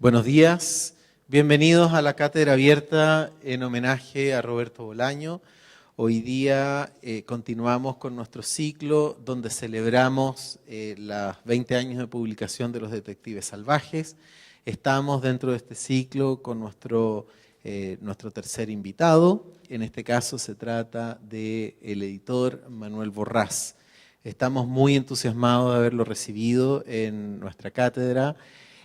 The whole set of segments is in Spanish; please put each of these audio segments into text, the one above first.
Buenos días, bienvenidos a la cátedra abierta en homenaje a Roberto Bolaño. Hoy día continuamos con nuestro ciclo donde celebramos los 20 años de publicación de Los Detectives Salvajes. Estamos dentro de este ciclo con nuestro tercer invitado. En este caso se trata del editor Manuel Borrás. Estamos muy entusiasmados de haberlo recibido en nuestra cátedra.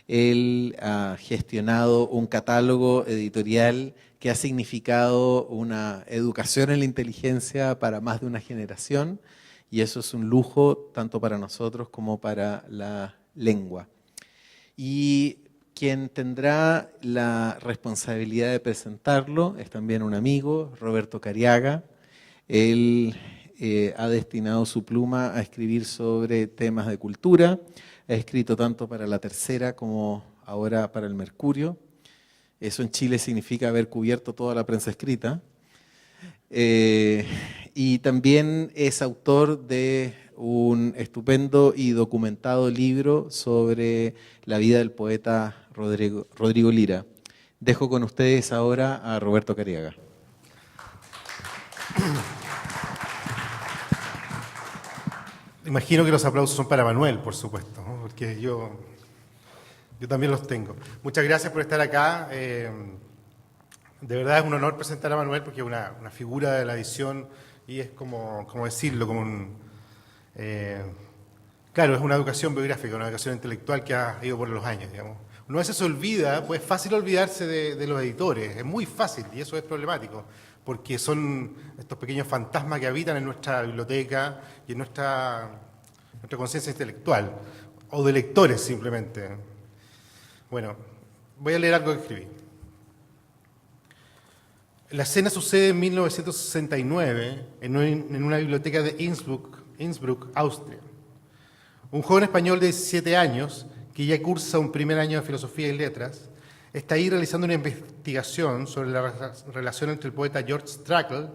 Él ha gestionado un catálogo editorial que ha significado una educación en la inteligencia para más de una generación, y eso es un lujo tanto para nosotros como para la lengua. Y quien tendrá la responsabilidad de presentarlo es también un amigo, Roberto Cariaga. Él ha destinado su pluma a escribir sobre temas de cultura. Ha escrito tanto para La Tercera como ahora para El Mercurio. Eso en Chile significa haber cubierto toda la prensa escrita. Y también es autor de un estupendo y documentado libro sobre la vida del poeta Rodrigo Lira. Dejo con ustedes ahora a Roberto Cariaga. Imagino que los aplausos son para Manuel, por supuesto, ¿no? Porque yo también los tengo. Muchas gracias por estar acá. De verdad es un honor presentar a Manuel porque es una figura de la edición y es como decirlo, claro, es una educación biográfica, una educación intelectual que ha ido por los años, digamos. Uno a veces se olvida, pues es fácil olvidarse de los editores, es muy fácil y eso es problemático, porque son estos pequeños fantasmas que habitan en nuestra biblioteca y en nuestra conciencia intelectual, o de lectores simplemente. Bueno, voy a leer algo que escribí. La escena sucede en 1969 en una biblioteca de Innsbruck, Austria. Un joven español de 17 años, que ya cursa un primer año de Filosofía y Letras, está ahí realizando una investigación sobre la relación entre el poeta George Trakl,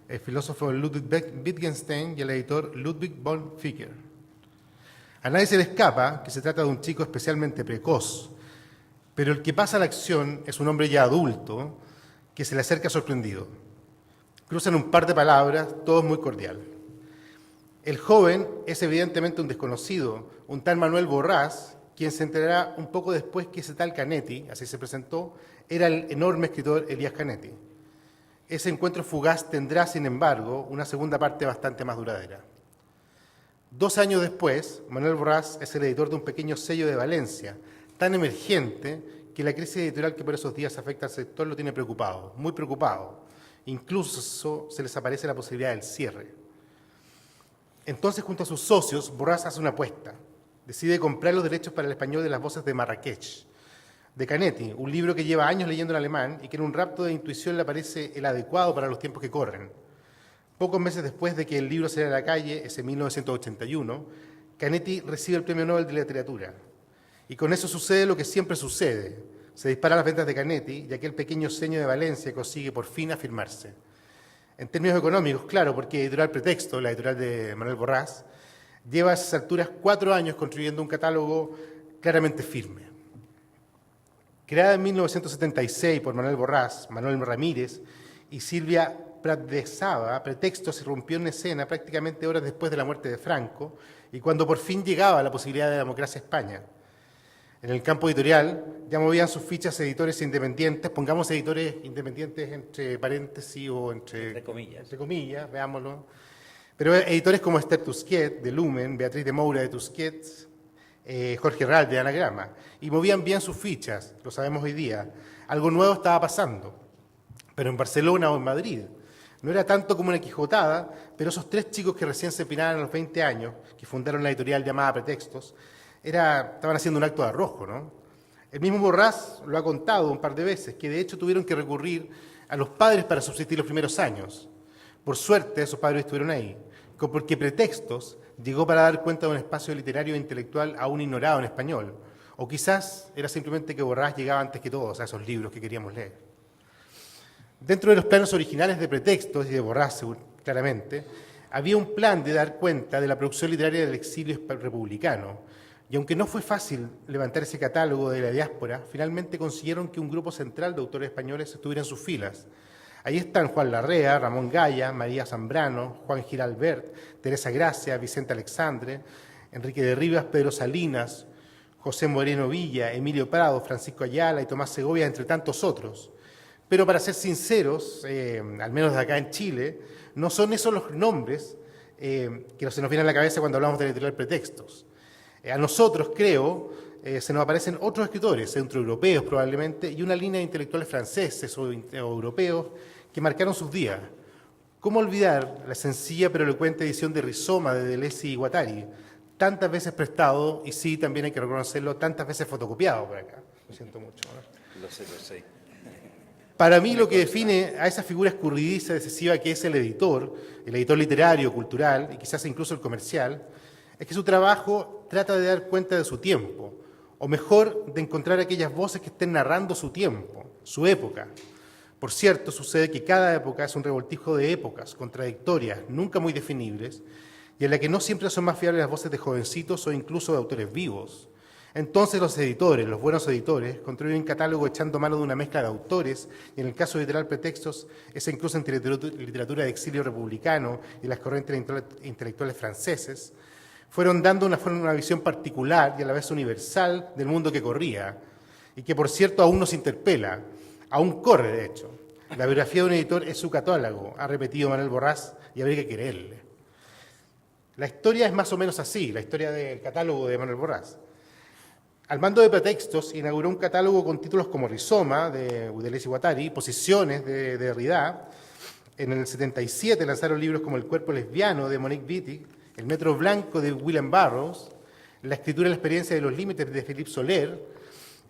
el filósofo Ludwig Wittgenstein y el editor Ludwig von Vicker. A nadie se le escapa que se trata de un chico especialmente precoz, pero el que pasa a la acción es un hombre ya adulto que se le acerca sorprendido. Cruzan un par de palabras, todo es muy cordial. El joven es evidentemente un desconocido, un tal Manuel Borrás, quien se enterará un poco después que ese tal Canetti, así se presentó, era el enorme escritor Elías Canetti. Ese encuentro fugaz tendrá, sin embargo, una segunda parte bastante más duradera. 2 años después, Manuel Borrás es el editor de un pequeño sello de Valencia, tan emergente que la crisis editorial que por esos días afecta al sector lo tiene preocupado, muy preocupado. Incluso se les aparece la posibilidad del cierre. Entonces, junto a sus socios, Borrás hace una apuesta. Decide comprar los derechos para el español de Las Voces de Marrakech, de Canetti, un libro que lleva años leyendo en alemán y que en un rapto de intuición le parece el adecuado para los tiempos que corren. Pocos meses después de que el libro saliera a la calle, ese 1981, Canetti recibe el Premio Nobel de Literatura. Y con eso sucede lo que siempre sucede. Se disparan las ventas de Canetti y aquel pequeño sello de Valencia consigue por fin afirmarse. En términos económicos, claro, porque Editorial Pretexto, la editorial de Manuel Borrás, lleva a esas alturas 4 años construyendo un catálogo claramente firme. Creada en 1976 por Manuel Borrás, Manuel Ramírez y Silvia Prat-de-Saba, Pretexto se rompió en escena prácticamente horas después de la muerte de Franco y cuando por fin llegaba la posibilidad de democracia a España. En el campo editorial ya movían sus fichas editores independientes, pongamos editores independientes entre paréntesis o entre comillas, veámoslo. Pero editores como Esther Tusquet, de Lumen, Beatriz de Moura, de Tusquets, Jorge Ral, de Anagrama, y movían bien sus fichas, lo sabemos hoy día. Algo nuevo estaba pasando, pero en Barcelona o en Madrid. No era tanto como una quijotada, pero esos 3 chicos que recién se empinaban a los 20 años, que fundaron la editorial llamada Pretextos, estaban haciendo un acto de arrojo, ¿no? El mismo Borrás lo ha contado un par de veces, que de hecho tuvieron que recurrir a los padres para subsistir los primeros años. Por suerte, esos padres estuvieron ahí, porque Pretextos llegó para dar cuenta de un espacio literario e intelectual aún ignorado en español. O quizás era simplemente que Borrás llegaba antes que todos a esos libros que queríamos leer. Dentro de los planos originales de Pretextos y de Borrás, claramente, había un plan de dar cuenta de la producción literaria del exilio republicano. Y aunque no fue fácil levantar ese catálogo de la diáspora, finalmente consiguieron que un grupo central de autores españoles estuviera en sus filas. Ahí están Juan Larrea, Ramón Gaya, María Zambrano, Juan Giralbert, Teresa Gracia, Vicente Alexandre, Enrique de Rivas, Pedro Salinas, José Moreno Villa, Emilio Prado, Francisco Ayala y Tomás Segovia, entre tantos otros. Pero para ser sinceros, al menos de acá en Chile, no son esos los nombres que se nos vienen a la cabeza cuando hablamos de la editorial Pretextos. A nosotros, creo, se nos aparecen otros escritores, centroeuropeos probablemente, y una línea de intelectuales franceses o europeos que marcaron sus días. ¿Cómo olvidar la sencilla pero elocuente edición de Rizoma de Deleuze y Guattari? Tantas veces prestado, y sí, también hay que reconocerlo, tantas veces fotocopiado por acá. Lo siento mucho, ¿no? Lo sé. Para mí lo que define a esa figura escurridiza, excesiva que es el editor literario, cultural y quizás incluso el comercial, es que su trabajo trata de dar cuenta de su tiempo, o mejor, de encontrar aquellas voces que estén narrando su tiempo, su época. Por cierto, sucede que cada época es un revoltijo de épocas contradictorias, nunca muy definibles, y en la que no siempre son más fiables las voces de jovencitos o incluso de autores vivos. Entonces los editores, los buenos editores, construyen un catálogo echando mano de una mezcla de autores, y en el caso de Literal Pretextos, esa incluso entre literatura de exilio republicano y las corrientes intelectuales franceses, fueron dando una visión particular y a la vez universal del mundo que corría, y que por cierto aún nos interpela, aún corre de hecho. La biografía de un editor es su catálogo, ha repetido Manuel Borrás, y habría que creerle. La historia es más o menos así, la historia del catálogo de Manuel Borrás. Al mando de Pretextos, inauguró un catálogo con títulos como Rizoma, de Deleuze y Guattari, Posiciones, de Derrida. En el 77 lanzaron libros como El cuerpo lesbiano, de Monique Wittig, El metro blanco, de William Burroughs, La escritura y la experiencia de los límites, de Philippe Soler,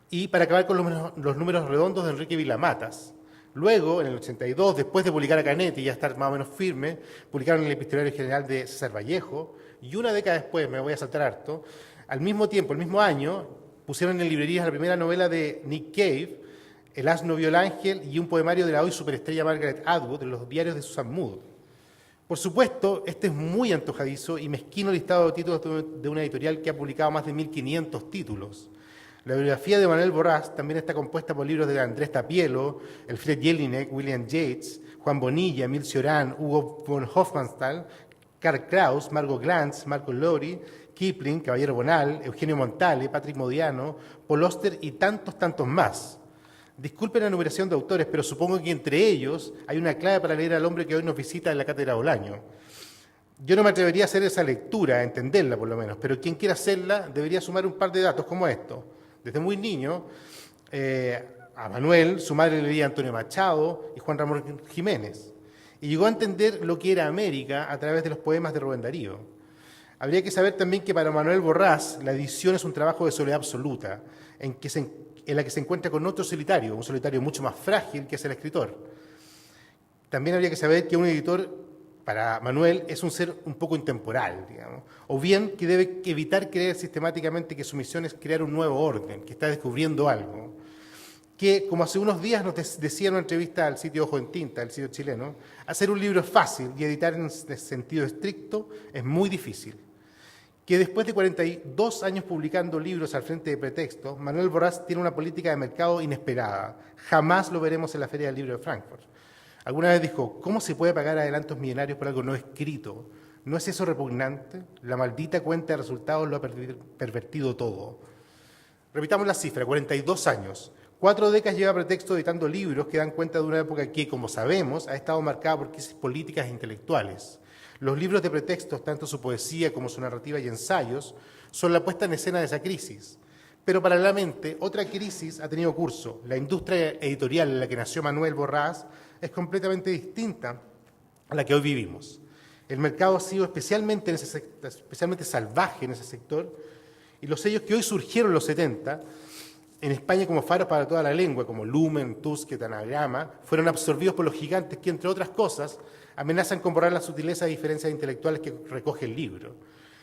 y para acabar con los números redondos, de Enrique Vilamatas. Luego, en el 82, después de publicar a Canetti y ya estar más o menos firme, publicaron El epistolario general de César Vallejo, y una década después, me voy a saltar harto, al mismo tiempo, el mismo año, pusieron en librerías la primera novela de Nick Cave, El asno vio al ángel, y un poemario de la hoy superestrella Margaret Atwood en los diarios de Susan Mood. Por supuesto, este es muy antojadizo y mezquino listado de títulos de una editorial que ha publicado más de 1.500 títulos. La biografía de Manuel Borrás también está compuesta por libros de Andrés Tapielo, Elfriede Jelinek, William Yates, Juan Bonilla, Emil Cioran, Hugo von Hofmannsthal, Karl Kraus, Margot Glantz, Marco Lowry, Kipling, Caballero Bonal, Eugenio Montale, Patrick Modiano, Paul Auster y tantos más. Disculpen la enumeración de autores, pero supongo que entre ellos hay una clave para leer al hombre que hoy nos visita en la Cátedra Bolaño. Yo no me atrevería a hacer esa lectura, a entenderla por lo menos, pero quien quiera hacerla debería sumar un par de datos como estos. Desde muy niño, a Manuel, su madre le leía a Antonio Machado y Juan Ramón Jiménez, y llegó a entender lo que era América a través de los poemas de Rubén Darío. Habría que saber también que para Manuel Borrás la edición es un trabajo de soledad absoluta, en la que se encuentra con otro solitario, un solitario mucho más frágil que es el escritor. También habría que saber que un editor, para Manuel, es un ser un poco intemporal, digamos, o bien que debe evitar creer sistemáticamente que su misión es crear un nuevo orden, que está descubriendo algo, que, como hace unos días nos decía en una entrevista al sitio Ojo en Tinta, el sitio chileno, hacer un libro es fácil y editar en sentido estricto es muy difícil. Que después de 42 años publicando libros al frente de Pretextos, Manuel Borrás tiene una política de mercado inesperada. Jamás lo veremos en la Feria del Libro de Frankfurt. Alguna vez dijo, ¿cómo se puede pagar adelantos millonarios por algo no escrito? ¿No es eso repugnante? La maldita cuenta de resultados lo ha pervertido todo. Repitamos la cifra, 42 años. 4 décadas lleva Pretexto editando libros que dan cuenta de una época que, como sabemos, ha estado marcada por crisis políticas e intelectuales. Los libros de Pretextos, tanto su poesía como su narrativa y ensayos, son la puesta en escena de esa crisis. Pero paralelamente, otra crisis ha tenido curso. La industria editorial en la que nació Manuel Borrás es completamente distinta a la que hoy vivimos. El mercado ha sido especialmente salvaje en ese sector, y los sellos que hoy surgieron en los 70, en España como faros para toda la lengua, como Lumen, Tusquets, Anagrama, fueron absorbidos por los gigantes que, entre otras cosas, amenazan con borrar las sutilezas y diferencias intelectuales que recoge el libro.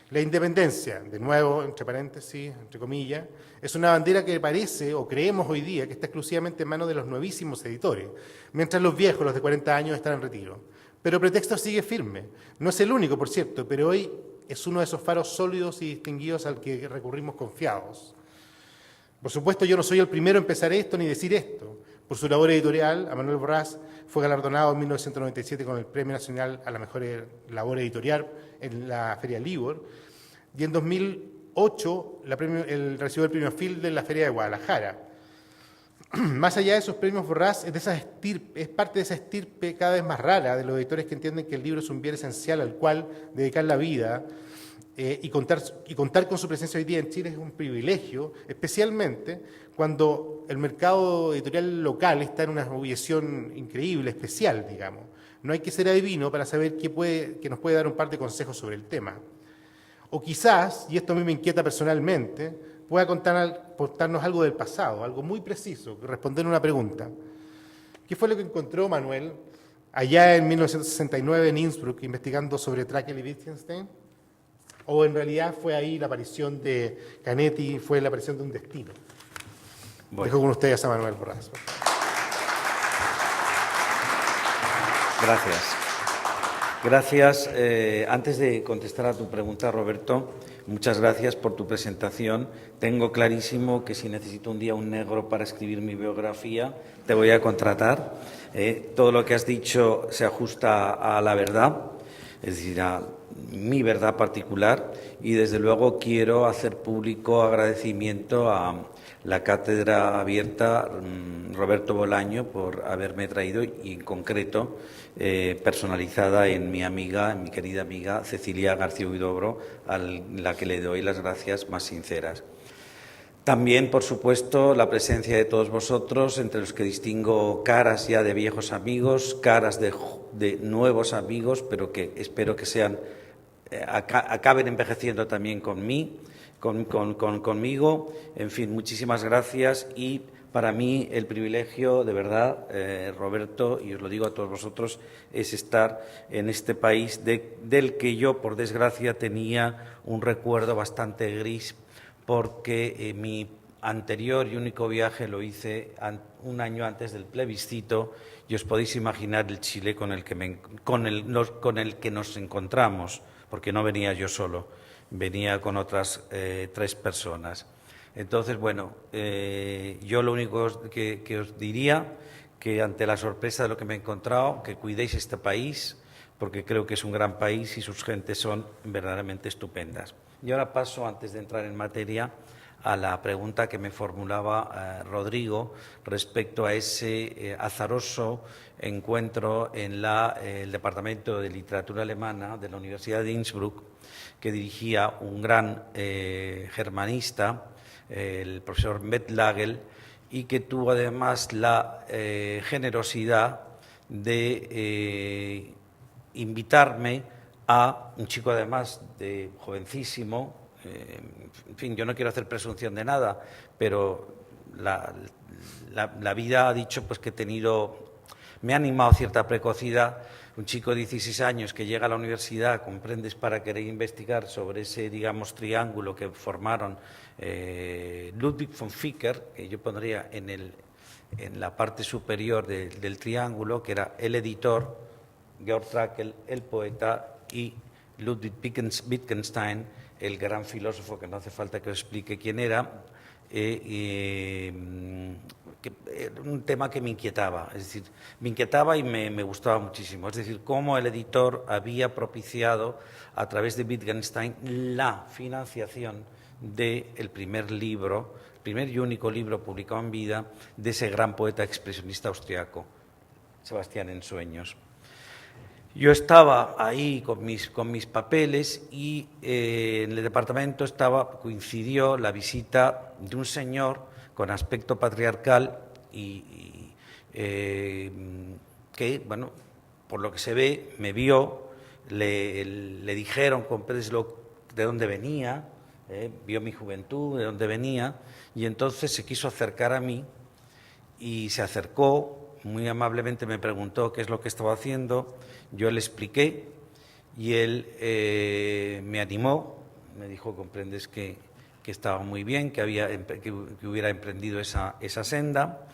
La independencia, de nuevo, entre paréntesis, entre comillas, es una bandera que parece, o creemos hoy día, que está exclusivamente en manos de los nuevísimos editores, mientras los viejos, los de 40 años, están en retiro. Pero Pretexto sigue firme. No es el único, por cierto, pero hoy es uno de esos faros sólidos y distinguidos al que recurrimos confiados. Por supuesto, yo no soy el primero en empezar esto ni decir esto. Por su labor editorial, Manuel Borràs fue galardonado en 1997 con el Premio Nacional a la Mejor Labor Editorial en la Feria Libor, y en 2008 recibió el Premio Fielder en la Feria de Guadalajara. Más allá de esos premios, Borràs es parte de esa estirpe cada vez más rara de los editores que entienden que el libro es un bien esencial al cual dedicar la vida, y contar con su presencia hoy día en Chile es un privilegio, especialmente cuando el mercado editorial local está en una objeción increíble, especial, digamos. No hay que ser adivino para saber que nos puede dar un par de consejos sobre el tema. O quizás, y esto a mí me inquieta personalmente, pueda contarnos algo del pasado, algo muy preciso, responder una pregunta. ¿Qué fue lo que encontró Manuel allá en 1969 en Innsbruck investigando sobre Trakl y Wittgenstein? ¿O en realidad fue ahí la aparición de Canetti, fue la aparición de un destino? Bueno. Dejo con ustedes a Manuel Borràs. Gracias. Gracias. Antes de contestar a tu pregunta, Roberto, muchas gracias por tu presentación. Tengo clarísimo que si necesito un día un negro para escribir mi biografía, te voy a contratar. Todo lo que has dicho se ajusta a la verdad, es decir, a mi verdad particular, y desde luego quiero hacer público agradecimiento a la Cátedra Abierta Roberto Bolaño por haberme traído, y en concreto personalizada en mi querida amiga Cecilia García Huidobro, a la que le doy las gracias más sinceras. También, por supuesto, la presencia de todos vosotros, entre los que distingo caras ya de viejos amigos, caras de nuevos amigos, pero que espero que acaben envejeciendo también conmigo. En fin, muchísimas gracias, y para mí el privilegio, de verdad, Roberto, y os lo digo a todos vosotros, es estar en este país del que yo, por desgracia, tenía un recuerdo bastante gris, porque mi anterior y único viaje lo hice un año antes del plebiscito, y os podéis imaginar el Chile con el que nos encontramos, porque no venía yo solo, venía con otras 3 personas. Entonces, bueno, yo lo único que os diría, que ante la sorpresa de lo que me he encontrado, que cuidéis este país, porque creo que es un gran país y sus gentes son verdaderamente estupendas. Y ahora paso, antes de entrar en materia, a la pregunta que me formulaba Rodrigo respecto a ese azaroso encuentro en el Departamento de Literatura Alemana de la Universidad de Innsbruck, que dirigía un gran germanista, el profesor Methlagel, y que tuvo además la generosidad de invitarme a un chico, además de jovencísimo. En fin, yo no quiero hacer presunción de nada, pero la vida ha dicho pues que me ha animado cierta precocidad. Un chico de 16 años que llega a la universidad, comprendes, para querer investigar sobre ese, digamos, triángulo que formaron Ludwig von Vicker, que yo pondría en la parte superior del triángulo, que era el editor, Georg Trakl, el poeta, y Ludwig Wittgenstein, el gran filósofo, que no hace falta que os explique quién era, un tema que me inquietaba, es decir, me inquietaba y me gustaba muchísimo, es decir, cómo el editor había propiciado a través de Wittgenstein la financiación del primer y único libro publicado en vida de ese gran poeta expresionista austriaco, Sebastián en Sueños. Yo estaba ahí con mis papeles, y en el departamento coincidió la visita de un señor con aspecto patriarcal y que, bueno, por lo que se ve, me vio, le dijeron de dónde venía, vio mi juventud, de dónde venía, y entonces se quiso acercar a mí y se acercó. Muy amablemente me preguntó qué es lo que estaba haciendo, yo le expliqué y él me animó, me dijo, comprendes que estaba muy bien, que hubiera emprendido esa senda,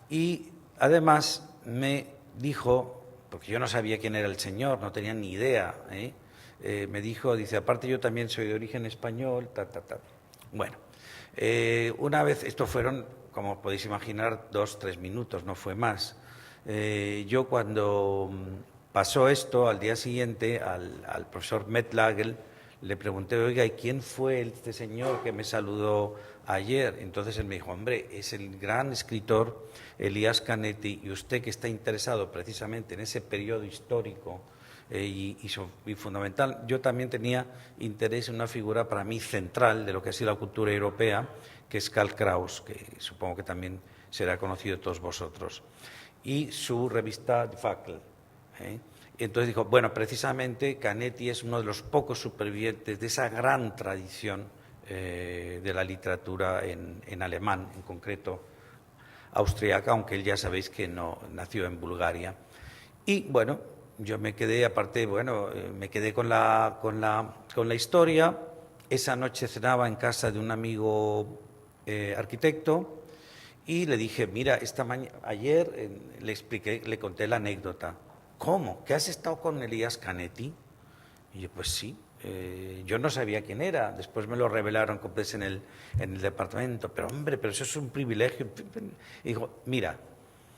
y además me dijo, porque yo no sabía quién era el señor, no tenía ni idea, me dijo, dice, aparte yo también soy de origen español, Bueno, una vez, esto fueron, como podéis imaginar, 2-3 minutos, no fue más. Yo cuando pasó esto, al día siguiente, al profesor Metlagel, le pregunté, oiga, ¿y quién fue este señor que me saludó ayer? Entonces él me dijo, hombre, es el gran escritor Elias Canetti, y usted que está interesado precisamente en ese periodo histórico y fundamental. Yo también tenía interés en una figura para mí central de lo que ha sido la cultura europea, que es Karl Kraus, que supongo que también será conocido de todos vosotros, y su revista Die Fackel. Entonces dijo, bueno, precisamente Canetti es uno de los pocos supervivientes de esa gran tradición de la literatura en alemán, en concreto austriaca, aunque él ya sabéis que no nació en Bulgaria. Y bueno, yo me quedé, aparte, bueno, me quedé con la historia. Esa noche cenaba en casa de un amigo arquitecto y le dije, mira, ayer le expliqué, le conté la anécdota. ¿Cómo? ¿Que has estado con Elias Canetti? Y yo, pues sí, yo no sabía quién era, después me lo revelaron en el departamento, pero hombre, pero eso es un privilegio. Y dijo, mira,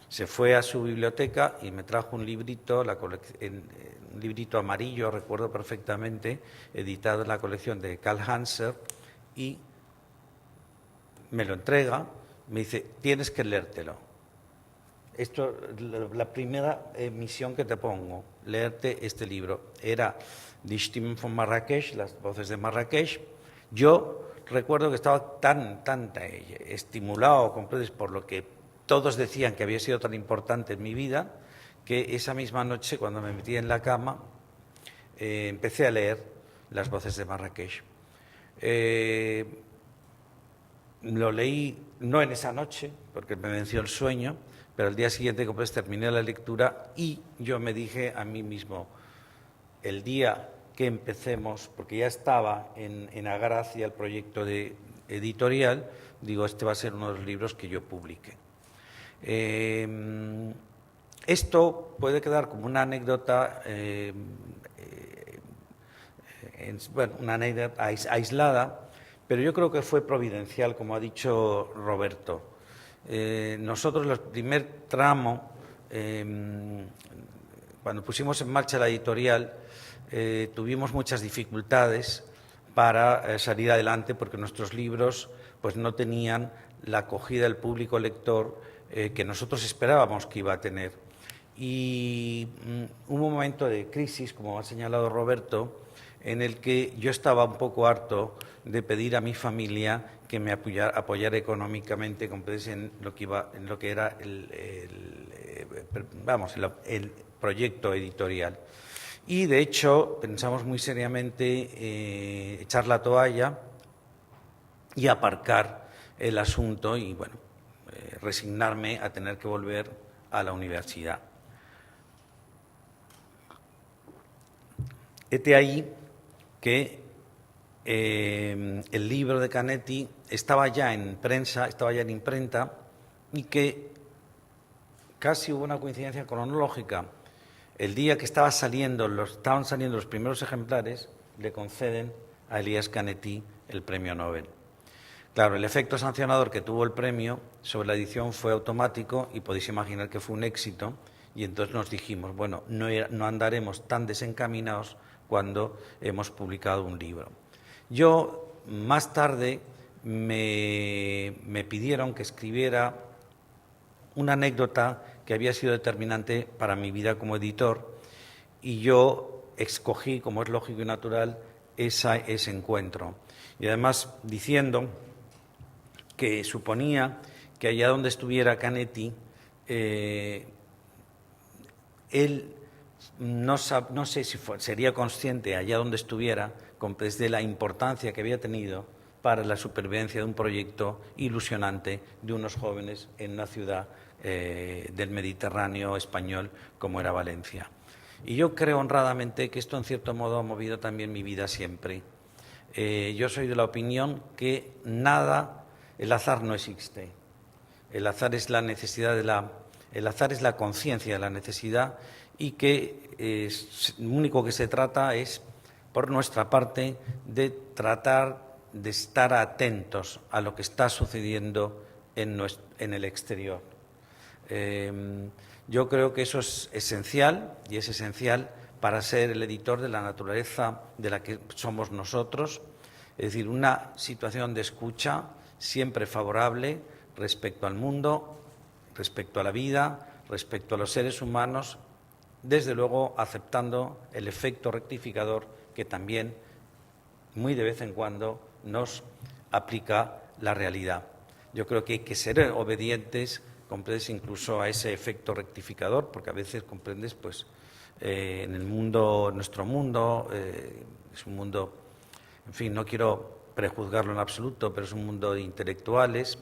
se fue a su biblioteca y me trajo un librito, un librito amarillo, recuerdo perfectamente, editado en la colección de Karl Hanser, y me lo entrega, me dice, tienes que leértelo. Esto, la primera misión que te pongo, leerte este libro. Era Die Stimmen von Marrakech, las voces de Marrakech. Yo recuerdo que estaba tan estimulado por lo que todos decían que había sido tan importante en mi vida, que esa misma noche, cuando me metí en la cama, empecé a leer las voces de Marrakech. Lo leí no en esa noche, porque me venció el sueño, pero al día siguiente pues, terminé la lectura y yo me dije a mí mismo, el día que empecemos, porque ya estaba en Agracia el proyecto de editorial, digo, este va a ser uno de los libros que yo publique. Esto puede quedar como una anécdota, una anécdota aislada, pero yo creo que fue providencial, como ha dicho Roberto. Nosotros, el primer tramo, cuando pusimos en marcha la editorial, tuvimos muchas dificultades para salir adelante porque nuestros libros pues, no tenían la acogida del público lector que nosotros esperábamos que iba a tener. Y hubo un momento de crisis, como ha señalado Roberto, en el que yo estaba un poco harto de pedir a mi familia que me apoyara económicamente en lo que era el proyecto editorial. Y de hecho pensamos muy seriamente echar la toalla y aparcar el asunto y bueno, resignarme a tener que volver a la universidad. Hete ahí que el libro de Canetti estaba ya en prensa, estaba ya en imprenta y que casi hubo una coincidencia cronológica. El día que estaban saliendo los primeros ejemplares, le conceden a Elias Canetti el premio Nobel. Claro, el efecto sancionador que tuvo el premio sobre la edición fue automático y podéis imaginar que fue un éxito y entonces nos dijimos, bueno, no andaremos tan desencaminados cuando hemos publicado un libro. Yo, más tarde, me pidieron que escribiera una anécdota que había sido determinante para mi vida como editor y yo escogí, como es lógico y natural, ese encuentro. Y además diciendo que suponía que allá donde estuviera Canetti, él no sé si sería consciente allá donde estuviera de la importancia que había tenido para la supervivencia de un proyecto ilusionante de unos jóvenes en una ciudad del Mediterráneo español como era Valencia. Y yo creo honradamente que esto en cierto modo ha movido también mi vida siempre. Yo soy de la opinión que el azar no existe. El azar es la necesidad el azar es la conciencia de la necesidad y que lo único que se trata es por nuestra parte, de tratar de estar atentos a lo que está sucediendo en el exterior. Yo creo que eso es esencial, y es esencial para ser el editor de la naturaleza de la que somos nosotros, es decir, una situación de escucha siempre favorable respecto al mundo, respecto a la vida, respecto a los seres humanos, desde luego aceptando el efecto rectificador que también, muy de vez en cuando, nos aplica la realidad. Yo creo que hay que ser obedientes, comprendes, incluso a ese efecto rectificador, porque a veces comprendes, pues, en el mundo, nuestro mundo, es un mundo, en fin, no quiero prejuzgarlo en absoluto, pero es un mundo de intelectuales,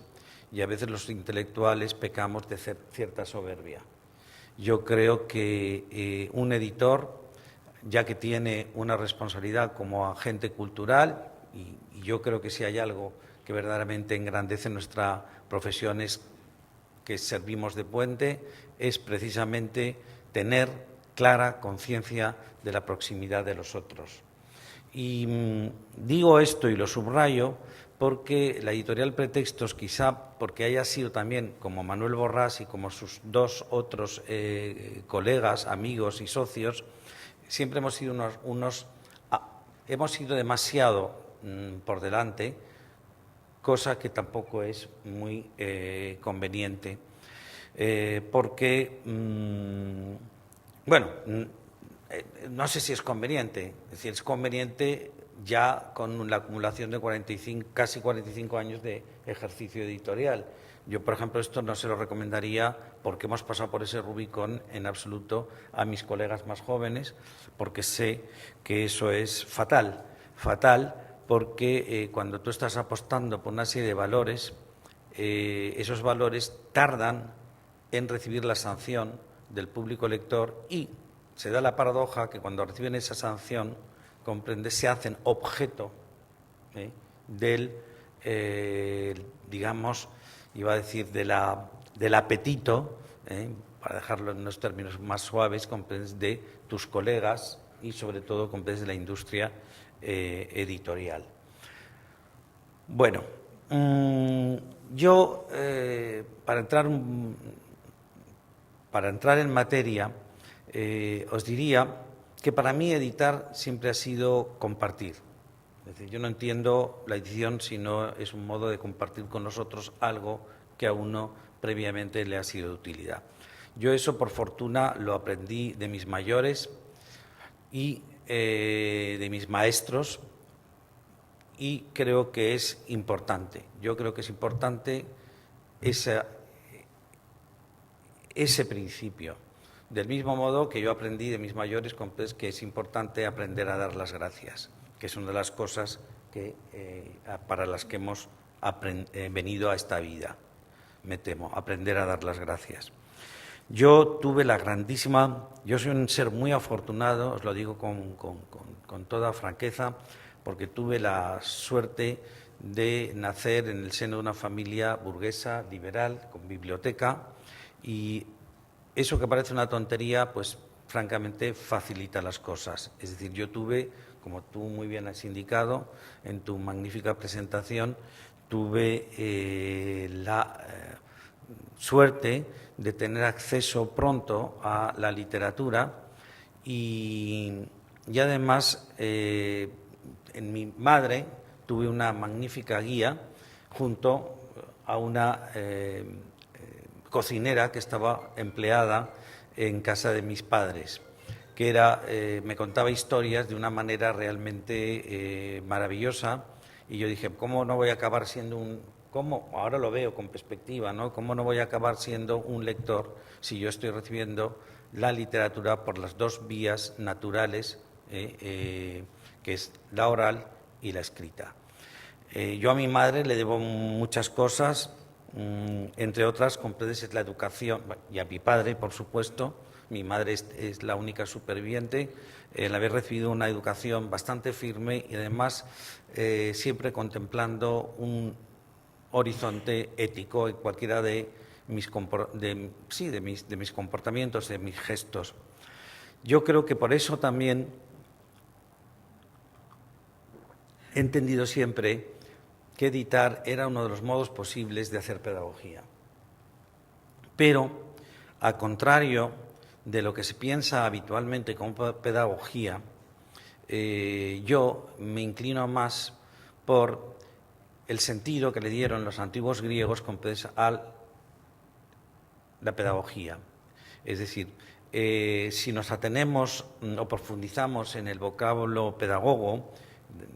y a veces los intelectuales pecamos de cierta soberbia. Yo creo que un editor, ya que tiene una responsabilidad como agente cultural, y yo creo que si hay algo que verdaderamente engrandece nuestra profesión es que servimos de puente, es precisamente tener clara conciencia de la proximidad de los otros. Y digo esto y lo subrayo porque la editorial Pretextos, quizá porque haya sido también, como Manuel Borrás y como sus dos otros colegas, amigos y socios, siempre hemos sido hemos sido demasiado por delante, cosa que tampoco es muy conveniente, porque, bueno, no sé si es conveniente, es decir, es conveniente ya con la acumulación de casi 45 años de ejercicio editorial. Yo, por ejemplo, esto no se lo recomendaría porque hemos pasado por ese Rubicón en absoluto a mis colegas más jóvenes, porque sé que eso es fatal, porque cuando tú estás apostando por una serie de valores, esos valores tardan en recibir la sanción del público lector y se da la paradoja que cuando reciben esa sanción, comprende, se hacen objeto del, digamos, iba a decir, del apetito, para dejarlo en unos términos más suaves, comprendes, de tus colegas y sobre todo comprendes de la industria editorial. Bueno, yo para entrar en materia os diría que para mí editar siempre ha sido compartir. Es decir, yo no entiendo la edición si no es un modo de compartir con nosotros algo que a uno previamente le ha sido de utilidad. Yo eso, por fortuna, lo aprendí de mis mayores y de mis maestros, y creo que es importante. Yo creo que es importante ese principio. Del mismo modo que yo aprendí de mis mayores que es importante aprender a dar las gracias, que es una de las cosas que, para las que hemos venido a esta vida, me temo, aprender a dar las gracias. Yo tuve yo soy un ser muy afortunado, os lo digo con toda franqueza, porque tuve la suerte de nacer en el seno de una familia burguesa, liberal, con biblioteca, y eso que parece una tontería, pues francamente facilita las cosas. Es decir, yo tuve, como tú muy bien has indicado en tu magnífica presentación, tuve la suerte de tener acceso pronto a la literatura y además en mi madre tuve una magnífica guía junto a una cocinera que estaba empleada en casa de mis padres, que me contaba historias de una manera realmente maravillosa, y yo dije, ¿cómo no voy a acabar siendo ahora lo veo con perspectiva, ¿no? ¿Cómo no voy a acabar siendo un lector si yo estoy recibiendo la literatura por las dos vías naturales, que es la oral y la escrita? Yo a mi madre le debo muchas cosas. Entre otras, comprendes, la educación, y a mi padre, por supuesto. Mi madre es la única superviviente, el haber recibido una educación bastante firme y además siempre contemplando un horizonte ético en cualquiera de mis comportamientos, de mis gestos. Yo creo que por eso también he entendido siempre que editar era uno de los modos posibles de hacer pedagogía. Pero, al contrario de lo que se piensa habitualmente como pedagogía, yo me inclino más por el sentido que le dieron los antiguos griegos a la pedagogía. Es decir, si nos atenemos o profundizamos en el vocablo pedagogo,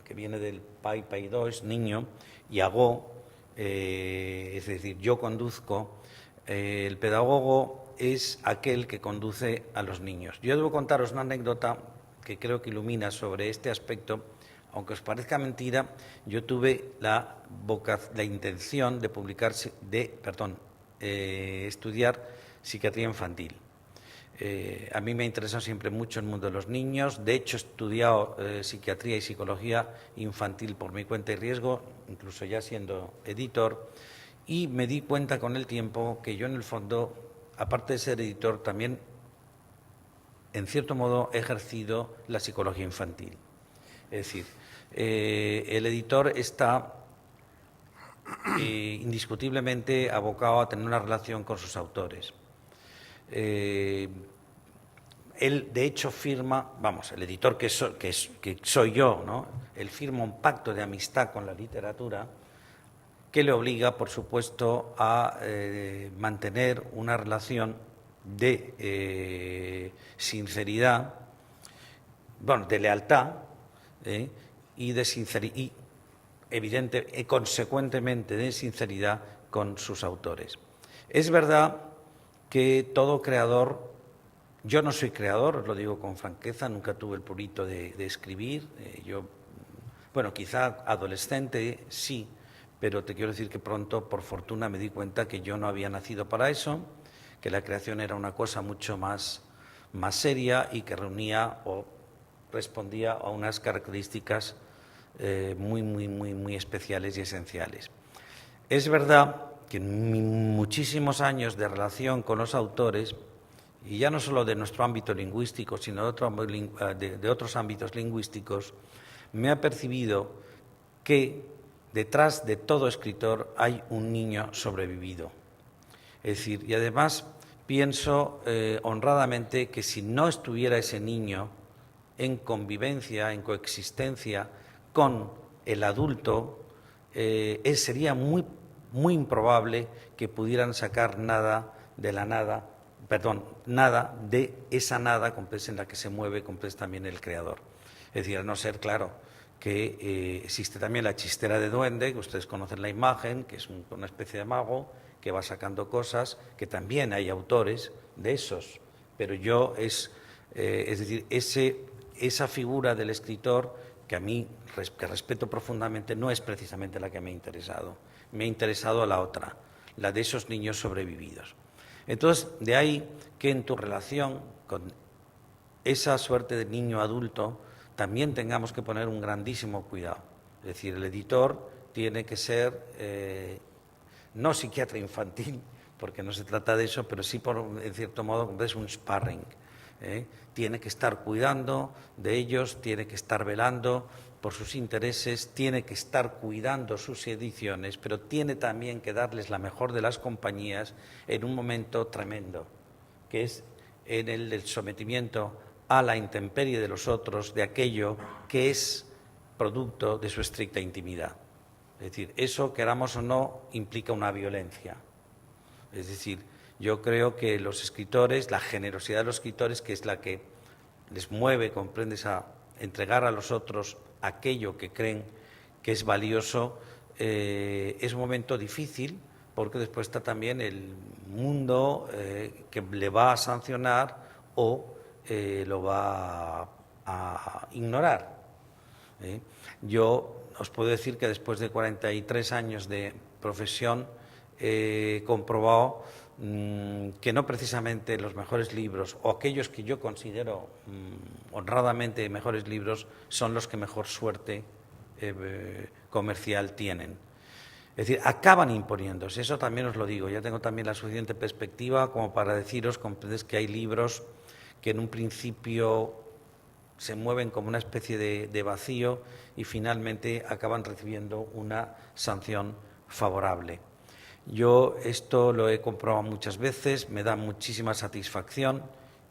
que viene del paidos, niño, y agó, es decir, yo conduzco, el pedagogo es aquel que conduce a los niños. Yo debo contaros una anécdota que creo que ilumina sobre este aspecto. Aunque os parezca mentira, yo tuve la intención de estudiar psiquiatría infantil. A mí me ha interesado siempre mucho el mundo de los niños. De hecho, he estudiado psiquiatría y psicología infantil por mi cuenta y riesgo, incluso ya siendo editor, y me di cuenta con el tiempo que yo, en el fondo, aparte de ser editor, también, en cierto modo, he ejercido la psicología infantil. Es decir, el editor está indiscutiblemente abocado a tener una relación con sus autores. Él, de hecho, firma, el editor que soy yo, ¿no? Él firma un pacto de amistad con la literatura que le obliga, por supuesto, a mantener una relación de sinceridad, de lealtad, y consecuentemente de sinceridad con sus autores. Es verdad que todo creador, yo no soy creador, os lo digo con franqueza, nunca tuve el prurito de escribir, quizá adolescente sí, pero te quiero decir que pronto, por fortuna, me di cuenta que yo no había nacido para eso, que la creación era una cosa mucho más seria y que reunía o respondía a unas características muy especiales y esenciales. Es verdad que en muchísimos años de relación con los autores, y ya no solo de nuestro ámbito lingüístico, sino de otros ámbitos lingüísticos, me ha percibido que detrás de todo escritor hay un niño sobrevivido. Es decir, y además pienso honradamente que si no estuviera ese niño en convivencia, en coexistencia con el adulto, sería muy improbable que pudieran sacar nada de esa nada en la que se mueve también el creador. Es decir, a no ser, claro, que existe también la chistera de duende, que ustedes conocen la imagen, que es una especie de mago que va sacando cosas, que también hay autores de esos, pero es decir, esa figura del escritor que a mí, que respeto profundamente, no es precisamente la que me ha interesado. Me ha interesado la otra, la de esos niños sobrevividos. Entonces, de ahí que en tu relación con esa suerte de niño adulto también tengamos que poner un grandísimo cuidado. Es decir, el editor tiene que ser no psiquiatra infantil, porque no se trata de eso, pero sí, en cierto modo, es un sparring. Tiene que estar cuidando de ellos, tiene que estar velando por sus intereses, tiene que estar cuidando sus ediciones, pero tiene también que darles la mejor de las compañías en un momento tremendo, que es en el del sometimiento a la intemperie de los otros, de aquello que es producto de su estricta intimidad. Es decir, eso, queramos o no, implica una violencia. Es decir, yo creo que los escritores, la generosidad de los escritores, que es la que les mueve, comprendes, a entregar a los otros aquello que creen que es valioso, es un momento difícil, porque después está también el mundo que le va a sancionar o lo va a ignorar. Yo os puedo decir que después de 43 años de profesión he comprobado que no precisamente los mejores libros o aquellos que yo considero honradamente mejores libros son los que mejor suerte comercial tienen. Es decir, acaban imponiéndose, eso también os lo digo. Ya tengo también la suficiente perspectiva como para deciros, comprendes, que hay libros que en un principio se mueven como una especie de vacío y finalmente acaban recibiendo una sanción favorable. Yo esto lo he comprobado muchas veces, me da muchísima satisfacción,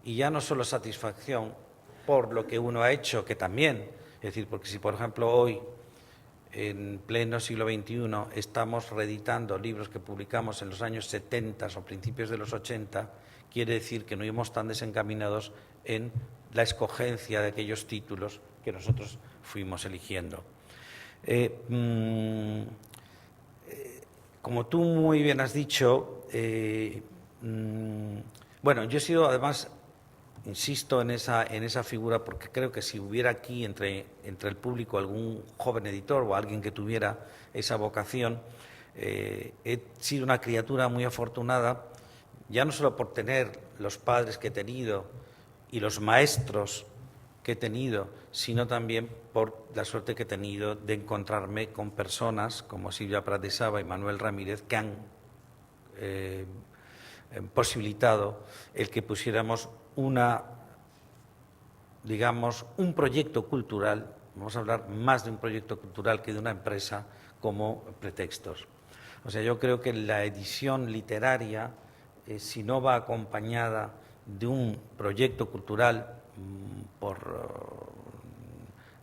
y ya no solo satisfacción por lo que uno ha hecho, que también, es decir, porque si por ejemplo hoy, en pleno siglo XXI, estamos reeditando libros que publicamos en los años 70 o principios de los 80, quiere decir que no íbamos tan desencaminados en la escogencia de aquellos títulos que nosotros fuimos eligiendo. Como tú muy bien has dicho, bueno, yo he sido además, insisto en esa figura, porque creo que si hubiera aquí entre el público algún joven editor o alguien que tuviera esa vocación, he sido una criatura muy afortunada, ya no solo por tener los padres que he tenido y los maestros que he tenido, sino también por la suerte que he tenido de encontrarme con personas como Silvia Prat de Saba y Manuel Ramírez, que han posibilitado el que pusiéramos un proyecto cultural, vamos a hablar más de un proyecto cultural que de una empresa, como Pretextos. O sea, yo creo que la edición literaria, si no va acompañada de un proyecto cultural, por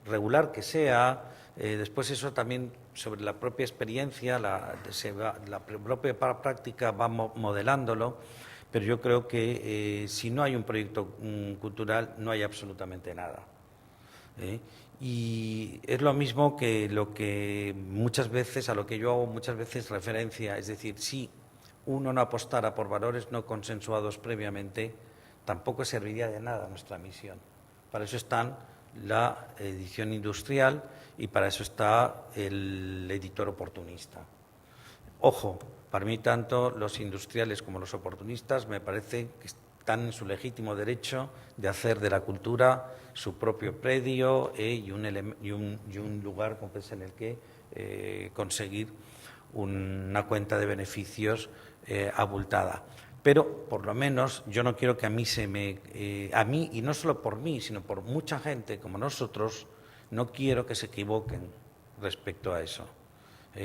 regular que sea, después eso también sobre la propia experiencia, la propia práctica va modelándolo, pero yo creo que si no hay un proyecto cultural no hay absolutamente nada. Y es lo mismo que a lo que yo hago muchas veces referencia, es decir, si uno no apostara por valores no consensuados previamente, tampoco serviría de nada nuestra misión. Para eso está la edición industrial y para eso está el editor oportunista. Ojo, para mí tanto los industriales como los oportunistas me parece que están en su legítimo derecho de hacer de la cultura su propio predio y un lugar en el que conseguir una cuenta de beneficios abultada. Pero, por lo menos, yo no quiero que a mí y no solo por mí, sino por mucha gente como nosotros, no quiero que se equivoquen respecto a eso.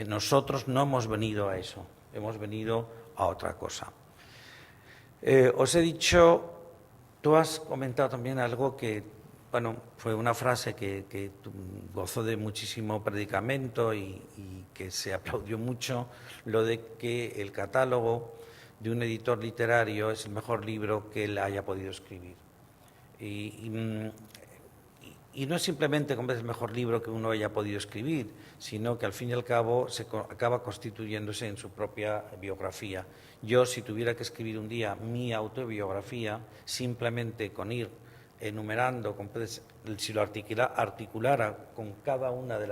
Nosotros no hemos venido a eso, hemos venido a otra cosa. Os he dicho, tú has comentado también algo que, bueno, fue una frase que gozó de muchísimo predicamento y que se aplaudió mucho, lo de que el catálogo de un editor literario es el mejor libro que él haya podido escribir. Y no es simplemente como es el mejor libro que uno haya podido escribir, sino que al fin y al cabo se acaba constituyéndose en su propia biografía. Yo, si tuviera que escribir un día mi autobiografía, simplemente con ir enumerando, si lo articulara con cada una de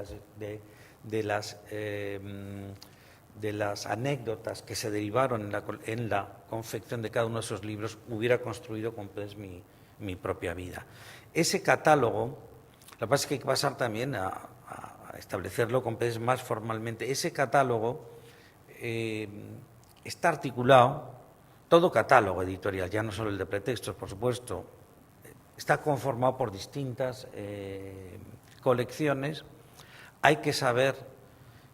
las anécdotas que se derivaron en la confección de cada uno de esos libros, hubiera construido mi propia vida. Ese catálogo, lo que pasa es que hay que pasar también a establecerlo más formalmente. Ese catálogo está articulado, todo catálogo editorial, ya no solo el de Pretextos, por supuesto, está conformado por distintas colecciones. Hay que saber,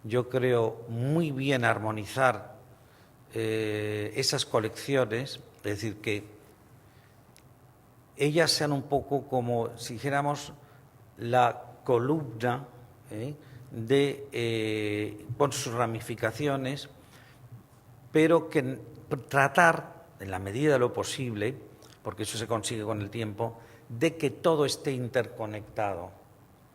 yo creo, muy bien armonizar esas colecciones, es decir, que ellas sean un poco como, si dijéramos, la columna con sus ramificaciones, pero que tratar, en la medida de lo posible, porque eso se consigue con el tiempo, de que todo esté interconectado.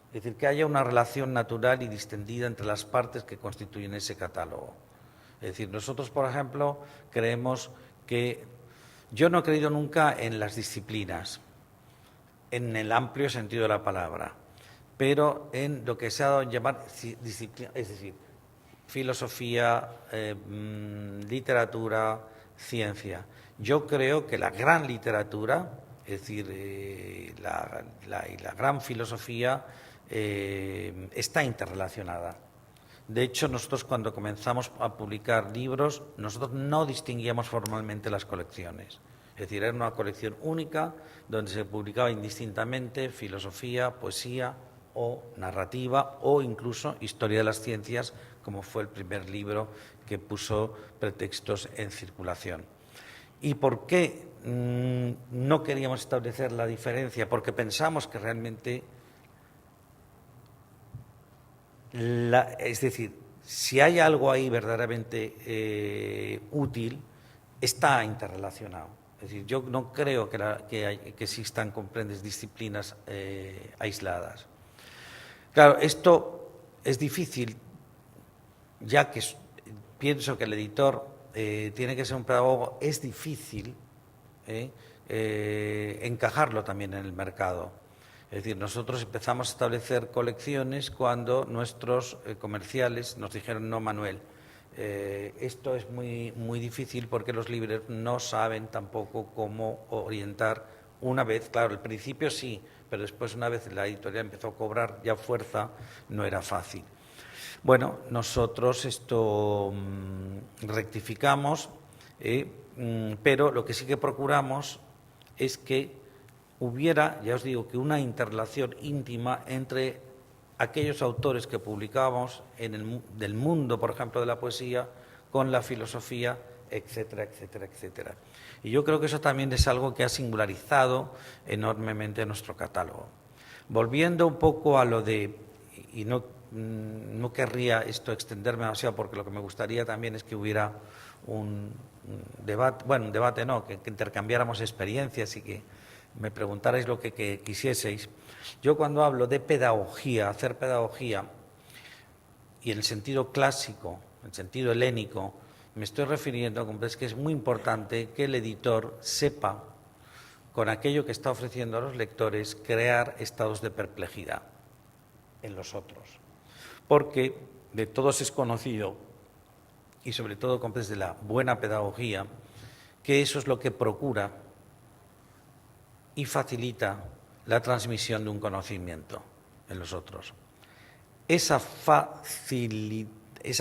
Es decir, que haya una relación natural y distendida entre las partes que constituyen ese catálogo. Es decir, nosotros, por ejemplo, creemos que yo no he creído nunca en las disciplinas, en el amplio sentido de la palabra, pero en lo que se ha dado a llamar disciplina, es decir, filosofía, literatura, ciencia. Yo creo que la gran literatura, es decir, la gran filosofía, está interrelacionada. De hecho, nosotros cuando comenzamos a publicar libros, nosotros no distinguíamos formalmente las colecciones. Es decir, era una colección única donde se publicaba indistintamente filosofía, poesía o narrativa o incluso historia de las ciencias, como fue el primer libro que puso pretextos en circulación. ¿Y por qué no queríamos establecer la diferencia? Porque pensamos que realmente, es decir, si hay algo ahí verdaderamente útil, está interrelacionado. Es decir, yo no creo que existan, comprendes, disciplinas aisladas. Claro, esto es difícil, ya que pienso que el editor tiene que ser un pedagogo, es difícil encajarlo también en el mercado. Es decir, nosotros empezamos a establecer colecciones cuando nuestros comerciales nos dijeron: no, Manuel, esto es muy difícil porque los libreros no saben tampoco cómo orientar. Una vez, claro, al principio sí, pero después, una vez la editorial empezó a cobrar ya fuerza, no era fácil. Bueno, nosotros esto rectificamos, pero lo que sí que procuramos es que hubiera, ya os digo, que una interrelación íntima entre aquellos autores que publicábamos del mundo, por ejemplo, de la poesía, con la filosofía, etcétera, etcétera, etcétera. Y yo creo que eso también es algo que ha singularizado enormemente nuestro catálogo. Volviendo un poco a lo de, y no querría esto extenderme demasiado, porque lo que me gustaría también es que hubiera un debate, bueno, un debate no, que intercambiáramos experiencias y que me preguntarais lo que quisieseis. Yo, cuando hablo de pedagogía, hacer pedagogía, y en el sentido clásico, en el sentido helénico, me estoy refiriendo a que es muy importante que el editor sepa, con aquello que está ofreciendo a los lectores, crear estados de perplejidad en los otros. Porque de todos es conocido, y sobre todo desde la buena pedagogía, que eso es lo que procura y facilita la transmisión de un conocimiento en los otros. Esa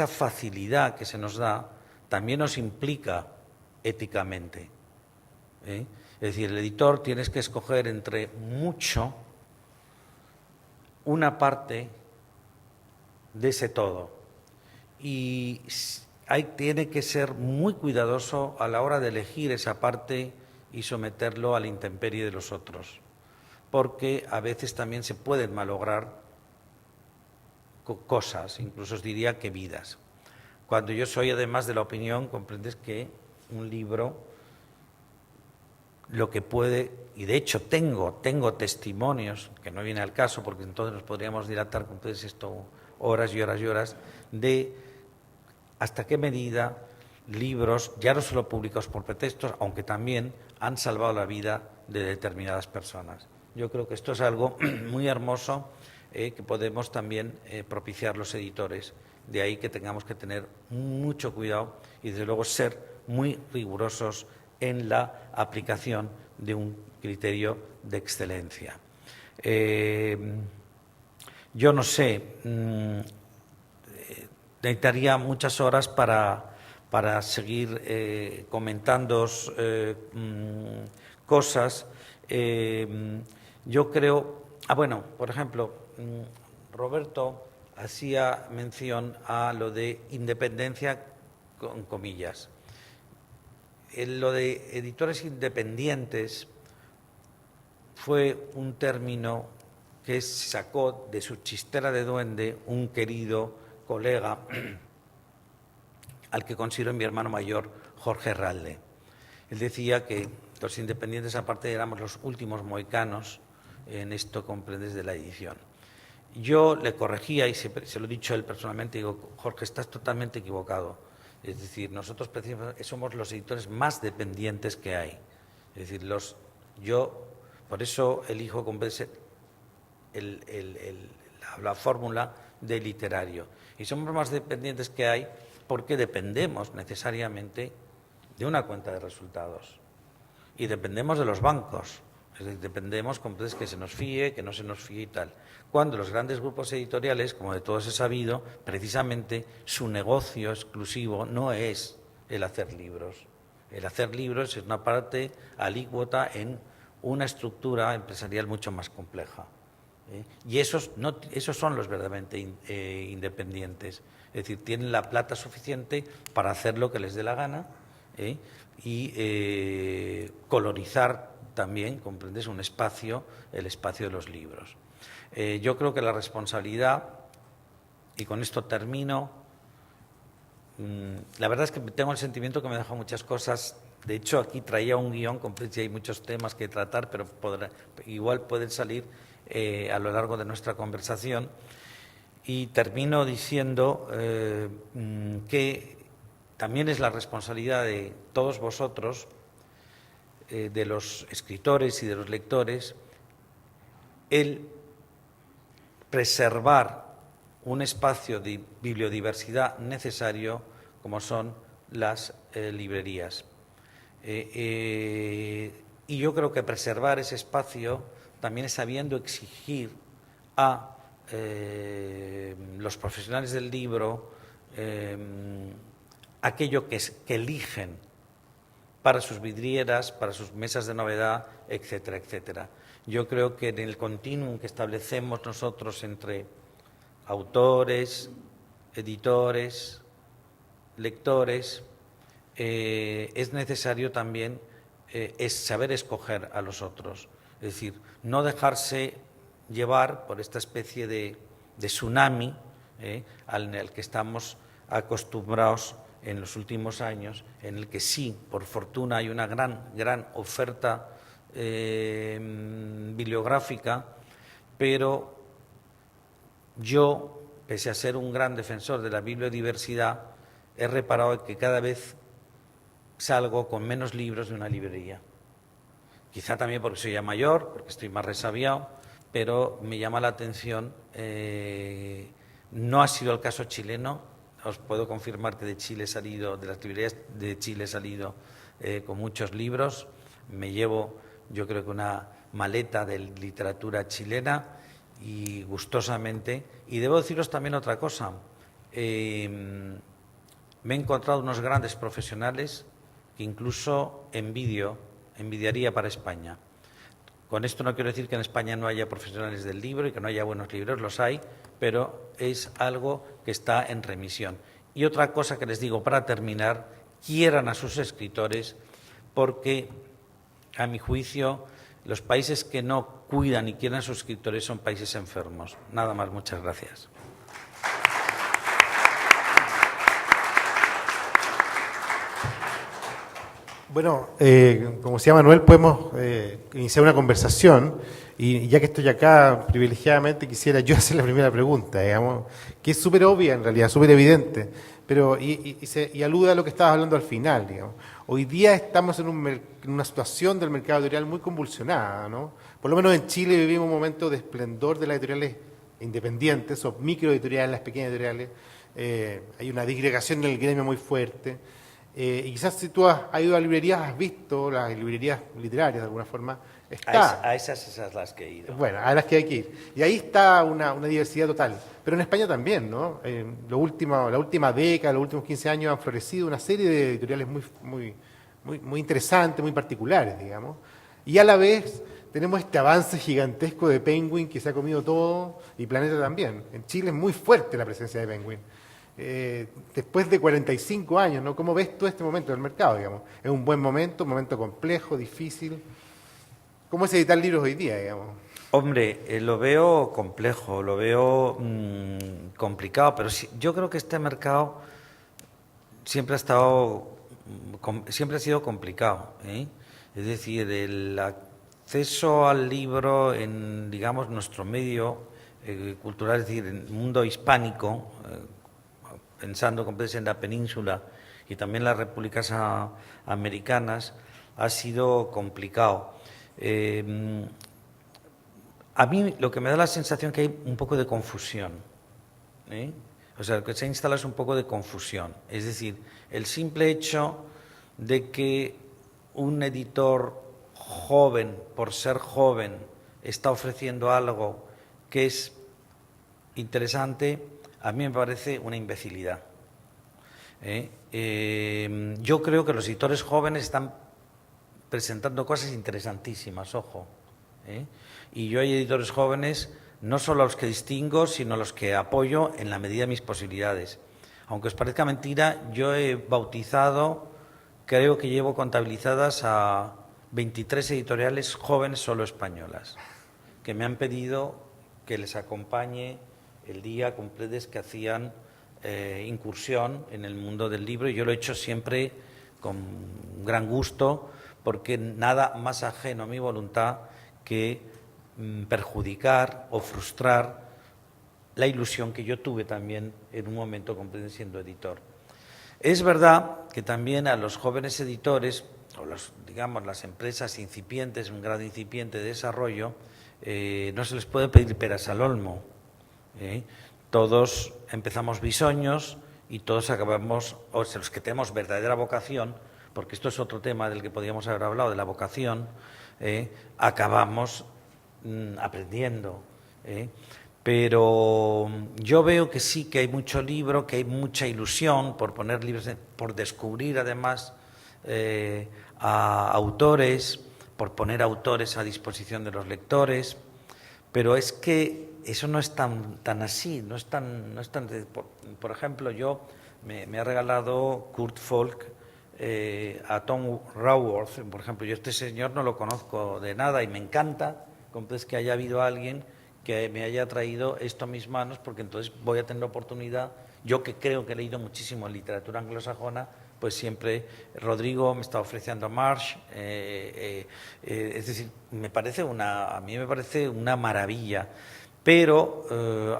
facilidad que se nos da también nos implica éticamente. Es decir, el editor tienes que escoger entre mucho una parte de ese todo. Y tiene que ser muy cuidadoso a la hora de elegir esa parte y someterlo a la intemperie de los otros, porque a veces también se pueden malograr cosas, incluso os diría que vidas. Cuando yo soy, además, de la opinión, comprendes que un libro lo que puede, y de hecho tengo testimonios, que no viene al caso porque entonces nos podríamos dilatar con todo esto horas y horas y horas, de hasta qué medida libros, ya no solo publicados por pretextos, aunque también han salvado la vida de determinadas personas. Yo creo que esto es algo muy hermoso que podemos también propiciar los editores. De ahí que tengamos que tener mucho cuidado y, desde luego, ser muy rigurosos en la aplicación de un criterio de excelencia. Yo no sé, necesitaría muchas horas para seguir comentando cosas. Yo creo, bueno, por ejemplo, Roberto hacía mención a lo de independencia con comillas. Lo de editores independientes fue un término que sacó de su chistera de duende un querido colega al que considero mi hermano mayor, Jorge Herralde. Él decía que los independientes, aparte, éramos los últimos mohicanos en esto, comprendes, de la edición. Yo le corregía y se lo he dicho a él personalmente, digo: Jorge, estás totalmente equivocado. Es decir, nosotros somos los editores más dependientes que hay. Es decir, yo por eso elijo la fórmula de literario. Y somos más dependientes que hay porque dependemos necesariamente de una cuenta de resultados. Y dependemos de los bancos. Es decir, dependemos, comprendes, que se nos fíe, que no se nos fíe y tal. Cuando los grandes grupos editoriales, como de todos he sabido, precisamente su negocio exclusivo no es el hacer libros. El hacer libros es una parte alícuota en una estructura empresarial mucho más compleja. Y esos son los verdaderamente independientes. Es decir, tienen la plata suficiente para hacer lo que les dé la gana y colorizar también, comprendes, un espacio, el espacio de los libros. Yo creo que la responsabilidad, y con esto termino, la verdad es que tengo el sentimiento que me deja muchas cosas. De hecho, aquí traía un guión, y hay muchos temas que tratar, pero igual pueden salir a lo largo de nuestra conversación. Y termino diciendo que también es la responsabilidad de todos vosotros, de los escritores y de los lectores, el preservar un espacio de bibliodiversidad necesario como son las librerías. Y yo creo que preservar ese espacio también es sabiendo exigir a los profesionales del libro aquello que eligen para sus vidrieras, para sus mesas de novedad, etcétera, etcétera. Yo creo que en el continuum que establecemos nosotros entre autores, editores, lectores, es necesario también es saber escoger a los otros. Es decir, no dejarse llevar por esta especie de tsunami al que estamos acostumbrados en los últimos años, en el que sí, por fortuna, hay una gran oferta bibliográfica, pero yo, pese a ser un gran defensor de la bibliodiversidad, he reparado que cada vez salgo con menos libros de una librería. Quizá también porque soy ya mayor, porque estoy más resabiado, pero me llama la atención. No ha sido el caso chileno. Os puedo confirmar que de las librerías de Chile he salido con muchos libros. Me llevo, yo creo que una maleta de literatura chilena y gustosamente. Y debo deciros también otra cosa. Me he encontrado unos grandes profesionales que incluso envidiaría para España. Con esto no quiero decir que en España no haya profesionales del libro y que no haya buenos libros, los hay, pero es algo que está en remisión. Y otra cosa que les digo para terminar, quieran a sus escritores, porque a mi juicio los países que no cuidan y quieren a sus escritores son países enfermos. Nada más, muchas gracias. Bueno, como decía Manuel, podemos iniciar una conversación y ya que estoy acá privilegiadamente quisiera yo hacer la primera pregunta, digamos, que es súper obvia en realidad, súper evidente, pero y alude a lo que estabas hablando al final, digamos. Hoy día estamos en una situación del mercado editorial muy convulsionada, ¿no? Por lo menos en Chile vivimos un momento de esplendor de las editoriales independientes o microeditoriales, las pequeñas editoriales. Hay una disgregación en el gremio muy fuerte. Y quizás si tú has ido a librerías, has visto las librerías literarias de alguna forma. A esas las que he ido. Bueno, a las que hay que ir. Y ahí está una diversidad total. Pero en España también, ¿no? La última década, los últimos 15 años han florecido una serie de editoriales muy interesantes, muy particulares, digamos. Y a la vez tenemos este avance gigantesco de Penguin que se ha comido todo, y Planeta también. En Chile es muy fuerte la presencia de Penguin. Después de 45 años, ¿no? ¿Cómo ves tú este momento del mercado, digamos? ¿Es un buen momento, un momento complejo, difícil? ¿Cómo es editar libros hoy día, digamos? Hombre, lo veo complejo, lo veo complicado, pero yo creo que este mercado siempre ha sido complicado, ¿eh? Es decir, el acceso al libro en, digamos, nuestro medio cultural, es decir, en el mundo hispánico, pensando en la península y también las repúblicas americanas, ha sido complicado. A mí lo que me da la sensación es que hay un poco de confusión, ¿eh? O sea, que se instala es un poco de confusión. Es decir, el simple hecho de que un editor joven, por ser joven, está ofreciendo algo que es interesante, a mí me parece una imbecilidad. yo creo que los editores jóvenes están presentando cosas interesantísimas, ojo. Y yo hay editores jóvenes, no solo a los que distingo, sino a los que apoyo en la medida de mis posibilidades. Aunque os parezca mentira, yo he bautizado, creo que llevo contabilizadas a 23 editoriales jóvenes solo españolas, que me han pedido que les acompañe el día con ustedes que hacían incursión en el mundo del libro, y yo lo he hecho siempre con gran gusto, porque nada más ajeno a mi voluntad que perjudicar o frustrar la ilusión que yo tuve también en un momento siendo editor. Es verdad que también a los jóvenes editores, o digamos las empresas incipientes, un grado incipiente de desarrollo, no se les puede pedir peras al olmo. Todos empezamos bisoños y todos acabamos, o sea, los que tenemos verdadera vocación, porque esto es otro tema del que podríamos haber hablado, de la vocación, acabamos aprendiendo. Pero yo veo que sí, que hay mucho libro, que hay mucha ilusión por poner libros, por descubrir además a autores, por poner autores a disposición de los lectores, pero es que eso no es tan así, no es tan por ejemplo, yo me ha regalado Kurt Folk a Tom Raworth, por ejemplo. Yo este señor no lo conozco de nada y me encanta entonces que haya habido alguien que me haya traído esto a mis manos, porque entonces voy a tener la oportunidad, yo que creo que he leído muchísimo en literatura anglosajona, pues siempre Rodrigo me está ofreciendo Marsh, es decir, a mí me parece una maravilla, pero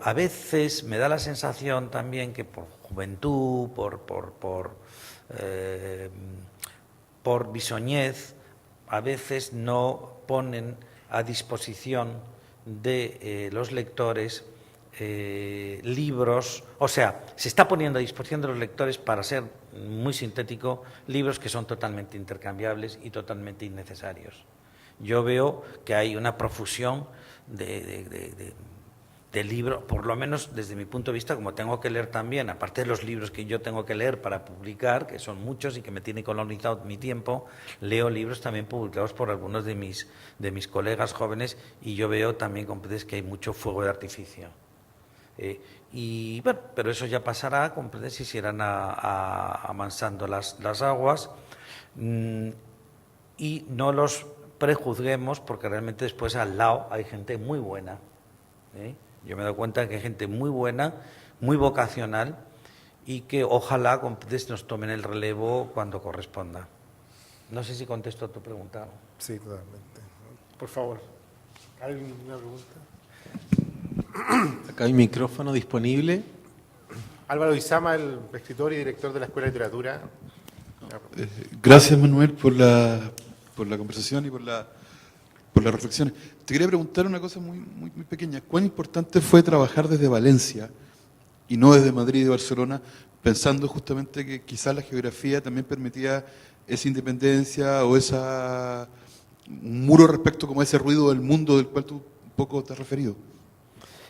a veces me da la sensación también que por juventud, por bisoñez, a veces no ponen a disposición de los lectores libros, o sea, se está poniendo a disposición de los lectores, para ser muy sintético, libros que son totalmente intercambiables y totalmente innecesarios. Yo veo que hay una profusión de libros, por lo menos desde mi punto de vista, como tengo que leer también, aparte de los libros que yo tengo que leer para publicar, que son muchos y que me tiene colonizado mi tiempo, leo libros también publicados por algunos de mis colegas jóvenes, y yo veo también que hay mucho fuego de artificio. Y bueno, pero eso ya pasará, si se irán amansando las aguas, y no los prejuzguemos, porque realmente después al lado hay gente muy buena. Yo me he dado cuenta que hay gente muy buena, muy vocacional, y que ojalá nos tomen el relevo cuando corresponda. No sé si contesto a tu pregunta. Sí, totalmente. Por favor, ¿hay una pregunta? Acá hay micrófono disponible. Álvaro Izama, el escritor y director de la Escuela de Literatura. Gracias, Manuel, por la conversación y por las reflexiones. Te quería preguntar una cosa muy pequeña. ¿Cuán importante fue trabajar desde Valencia y no desde Madrid y Barcelona, pensando justamente que quizás la geografía también permitía esa independencia o un muro respecto como a ese ruido del mundo del cual tú un poco te has referido?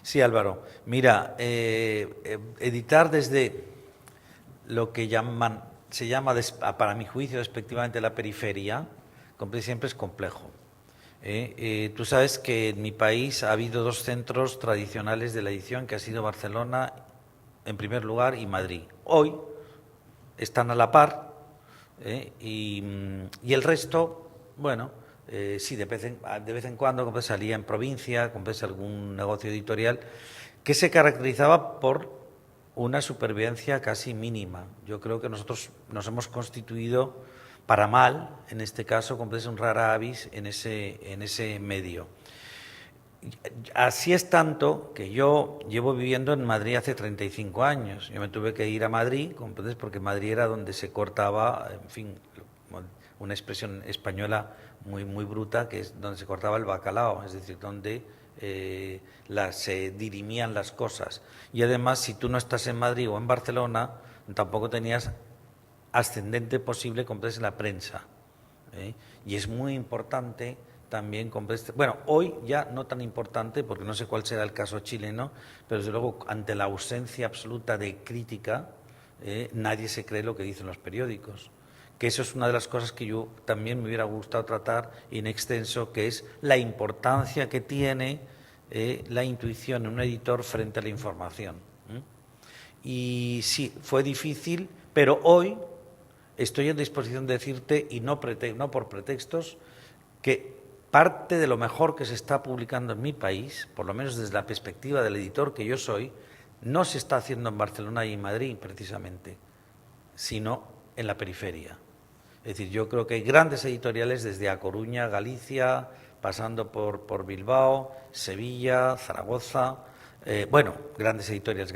Sí, Álvaro. Mira, editar desde lo que se llama, para mi juicio, despectivamente la periferia, siempre es complejo. Tú sabes que en mi país ha habido dos centros tradicionales de la edición, que ha sido Barcelona en primer lugar y Madrid. Hoy están a la par, y el resto, bueno, sí, de vez en cuando salía en provincia, algún negocio editorial que se caracterizaba por una supervivencia casi mínima. Yo creo que nosotros nos hemos constituido para mal, en este caso, como es un rara avis en ese medio. Así es tanto que yo llevo viviendo en Madrid hace 35 años. Yo me tuve que ir a Madrid, porque Madrid era donde se cortaba, en fin, una expresión española muy bruta, que es donde se cortaba el bacalao, es decir, donde se dirimían las cosas. Y además, si tú no estás en Madrid o en Barcelona, tampoco tenías ascendente posible en la prensa. Y es muy importante también, bueno, hoy ya no tan importante, porque no sé cuál será el caso chileno, pero desde luego ante la ausencia absoluta de crítica, nadie se cree lo que dicen los periódicos. Que eso es una de las cosas que yo también me hubiera gustado tratar in extenso, que es la importancia que tiene la intuición en un editor frente a la información. Y sí, fue difícil, pero hoy estoy en disposición de decirte, y no por pretextos, que parte de lo mejor que se está publicando en mi país, por lo menos desde la perspectiva del editor que yo soy, no se está haciendo en Barcelona y en Madrid precisamente, sino en la periferia. Es decir, yo creo que hay grandes editoriales desde A Coruña, Galicia, pasando por Bilbao, Sevilla, Zaragoza, grandes editoriales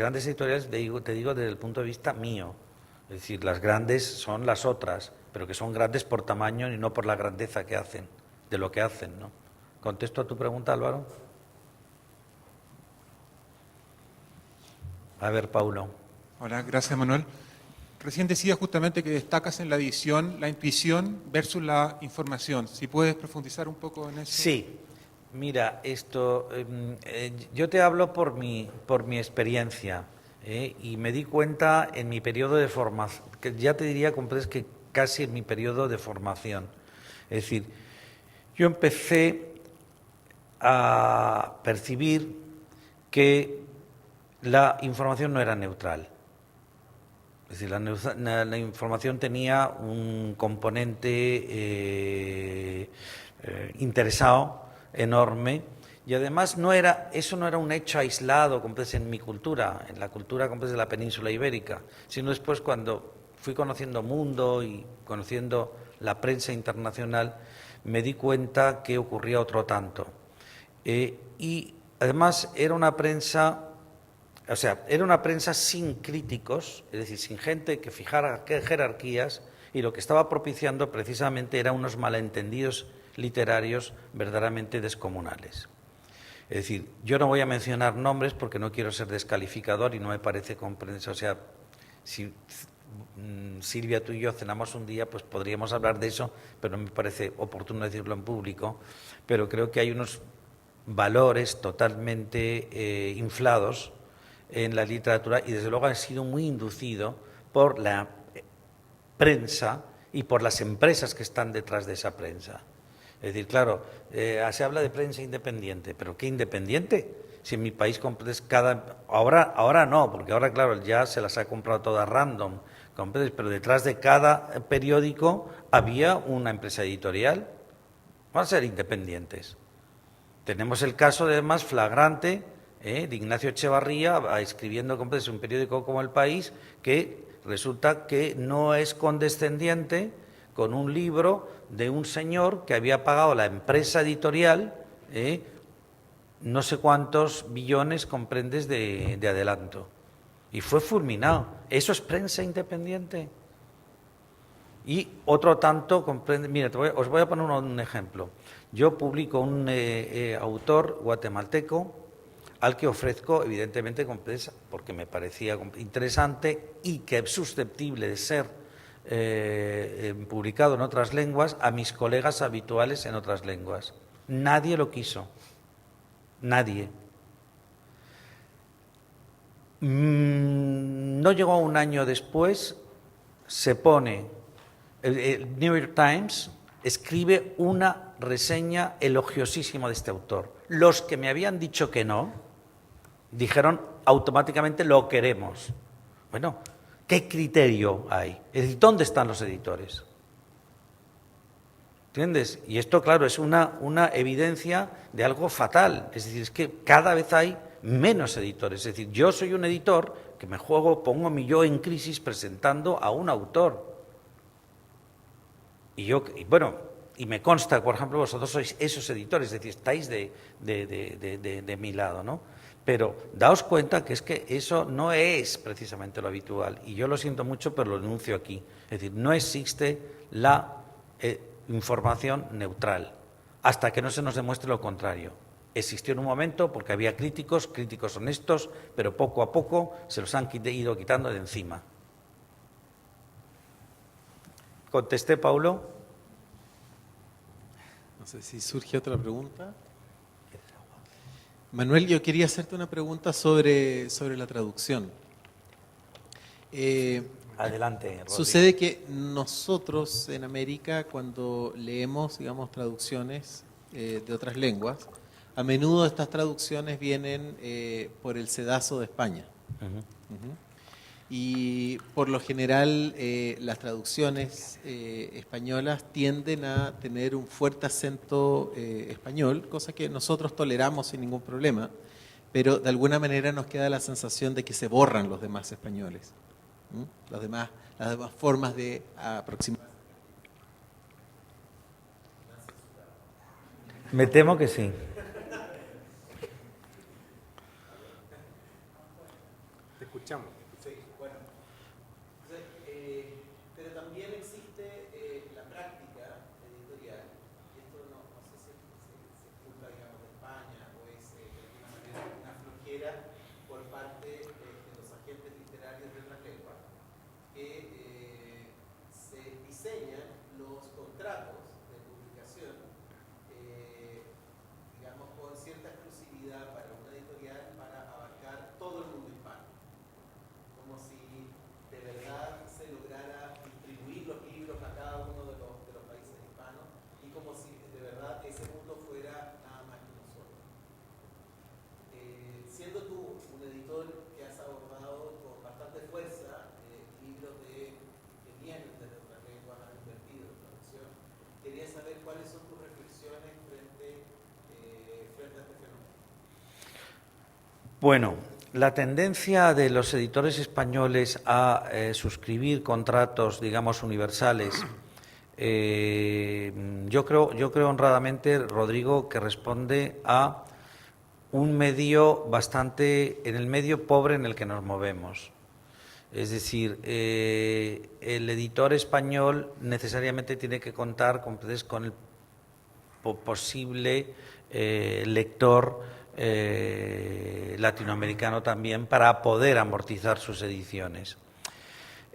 te digo desde el punto de vista mío. Es decir, las grandes son las otras, pero que son grandes por tamaño y no por la grandeza que hacen, de lo que hacen, ¿no? ¿Contesto a tu pregunta, Álvaro? A ver, Paulo. Hola, gracias, Manuel. Recién decía justamente que destacas en la edición la intuición versus la información. Si puedes profundizar un poco en eso. Sí, mira, yo te hablo por mi experiencia y me di cuenta en mi periodo de formación, que ya te diría que casi en mi periodo de formación. Es decir, yo empecé a percibir que la información no era neutral. Es decir, la información tenía un componente interesado, enorme, y además eso no era un hecho aislado en mi cultura, en la cultura de la península ibérica, sino después cuando fui conociendo mundo y conociendo la prensa internacional, me di cuenta que ocurría otro tanto. Y además era una prensa sin críticos, es decir, sin gente que fijara jerarquías, y lo que estaba propiciando precisamente eran unos malentendidos literarios verdaderamente descomunales. Es decir, yo no voy a mencionar nombres porque no quiero ser descalificador y no me parece comprensible. O sea, si Silvia, tú y yo cenamos un día, pues podríamos hablar de eso, pero no me parece oportuno decirlo en público. Pero creo que hay unos valores totalmente inflados en la literatura y desde luego ha sido muy inducido por la prensa y por las empresas que están detrás de esa prensa. Es decir, claro, se habla de prensa independiente, pero ¿qué independiente? Si en mi país compras ahora no, porque ahora claro, ya se las ha comprado todas random, pero detrás de cada periódico había una empresa editorial. Van a ser independientes. Tenemos el caso además flagrante de Ignacio Echevarría escribiendo un periódico como El País, que resulta que no es condescendiente con un libro de un señor que había pagado a la empresa editorial no sé cuántos billones, comprendes, de adelanto. Y fue fulminado. ¿Eso es prensa independiente? Y otro tanto, comprende. Mira, os voy a poner un ejemplo. Yo publico un autor guatemalteco al que ofrezco, evidentemente, porque me parecía interesante y que es susceptible de ser publicado en otras lenguas, a mis colegas habituales en otras lenguas. Nadie lo quiso. Nadie. No llegó un año después, se pone, el New York Times escribe una reseña elogiosísima de este autor. Los que me habían dicho que no, dijeron automáticamente lo queremos. Bueno, ¿qué criterio hay? Es decir, ¿dónde están los editores? ¿Entiendes? Y esto, claro, es una evidencia de algo fatal. Es decir, es que cada vez hay menos editores. Es decir, yo soy un editor que pongo mi yo en crisis presentando a un autor. Y me consta, por ejemplo, vosotros sois esos editores, es decir, estáis de mi lado, ¿no? Pero daos cuenta que es que eso no es precisamente lo habitual. Y yo lo siento mucho, pero lo denuncio aquí. Es decir, no existe la información neutral, hasta que no se nos demuestre lo contrario. Existió en un momento porque había críticos honestos, pero poco a poco se los han ido quitando de encima. ¿Contesté, Paulo? No sé si surge otra pregunta. Manuel, yo quería hacerte una pregunta sobre la traducción. Adelante, Rodrigo. Sucede que nosotros en América, cuando leemos, digamos, traducciones de otras lenguas, a menudo estas traducciones vienen por el sedazo de España. Ujú. Y por lo general las traducciones españolas tienden a tener un fuerte acento español, cosa que nosotros toleramos sin ningún problema, pero de alguna manera nos queda la sensación de que se borran los demás españoles. Las demás formas de aproximar. Me temo que sí. Te escuchamos. Sí, bueno. Entonces, pero también existe la práctica editorial, y esto no sé si se culpa, digamos, de España o es de alguna manera una flojera por parte de los agentes literarios de otras lenguas, que se diseñan los contratos de publicación, digamos, con cierta exclusividad para una editorial para abarcar todo el mundo hispano. Como si de verdad se lograra distribuir los libros a cada uno de los países hispanos y como si de verdad ese mundo fuera nada más que uno solo. Siendo tú un editor que has abordado con bastante fuerza libros que vienen de otras lenguas, han invertido en traducción, quería saber cuáles son tus reflexiones frente a este fenómeno. Bueno, la tendencia de los editores españoles a suscribir contratos, digamos, universales, yo creo honradamente, Rodrigo, que responde a un medio bastante, en el medio pobre en el que nos movemos. Es decir, el editor español necesariamente tiene que contar con el posible lector latinoamericano también para poder amortizar sus ediciones.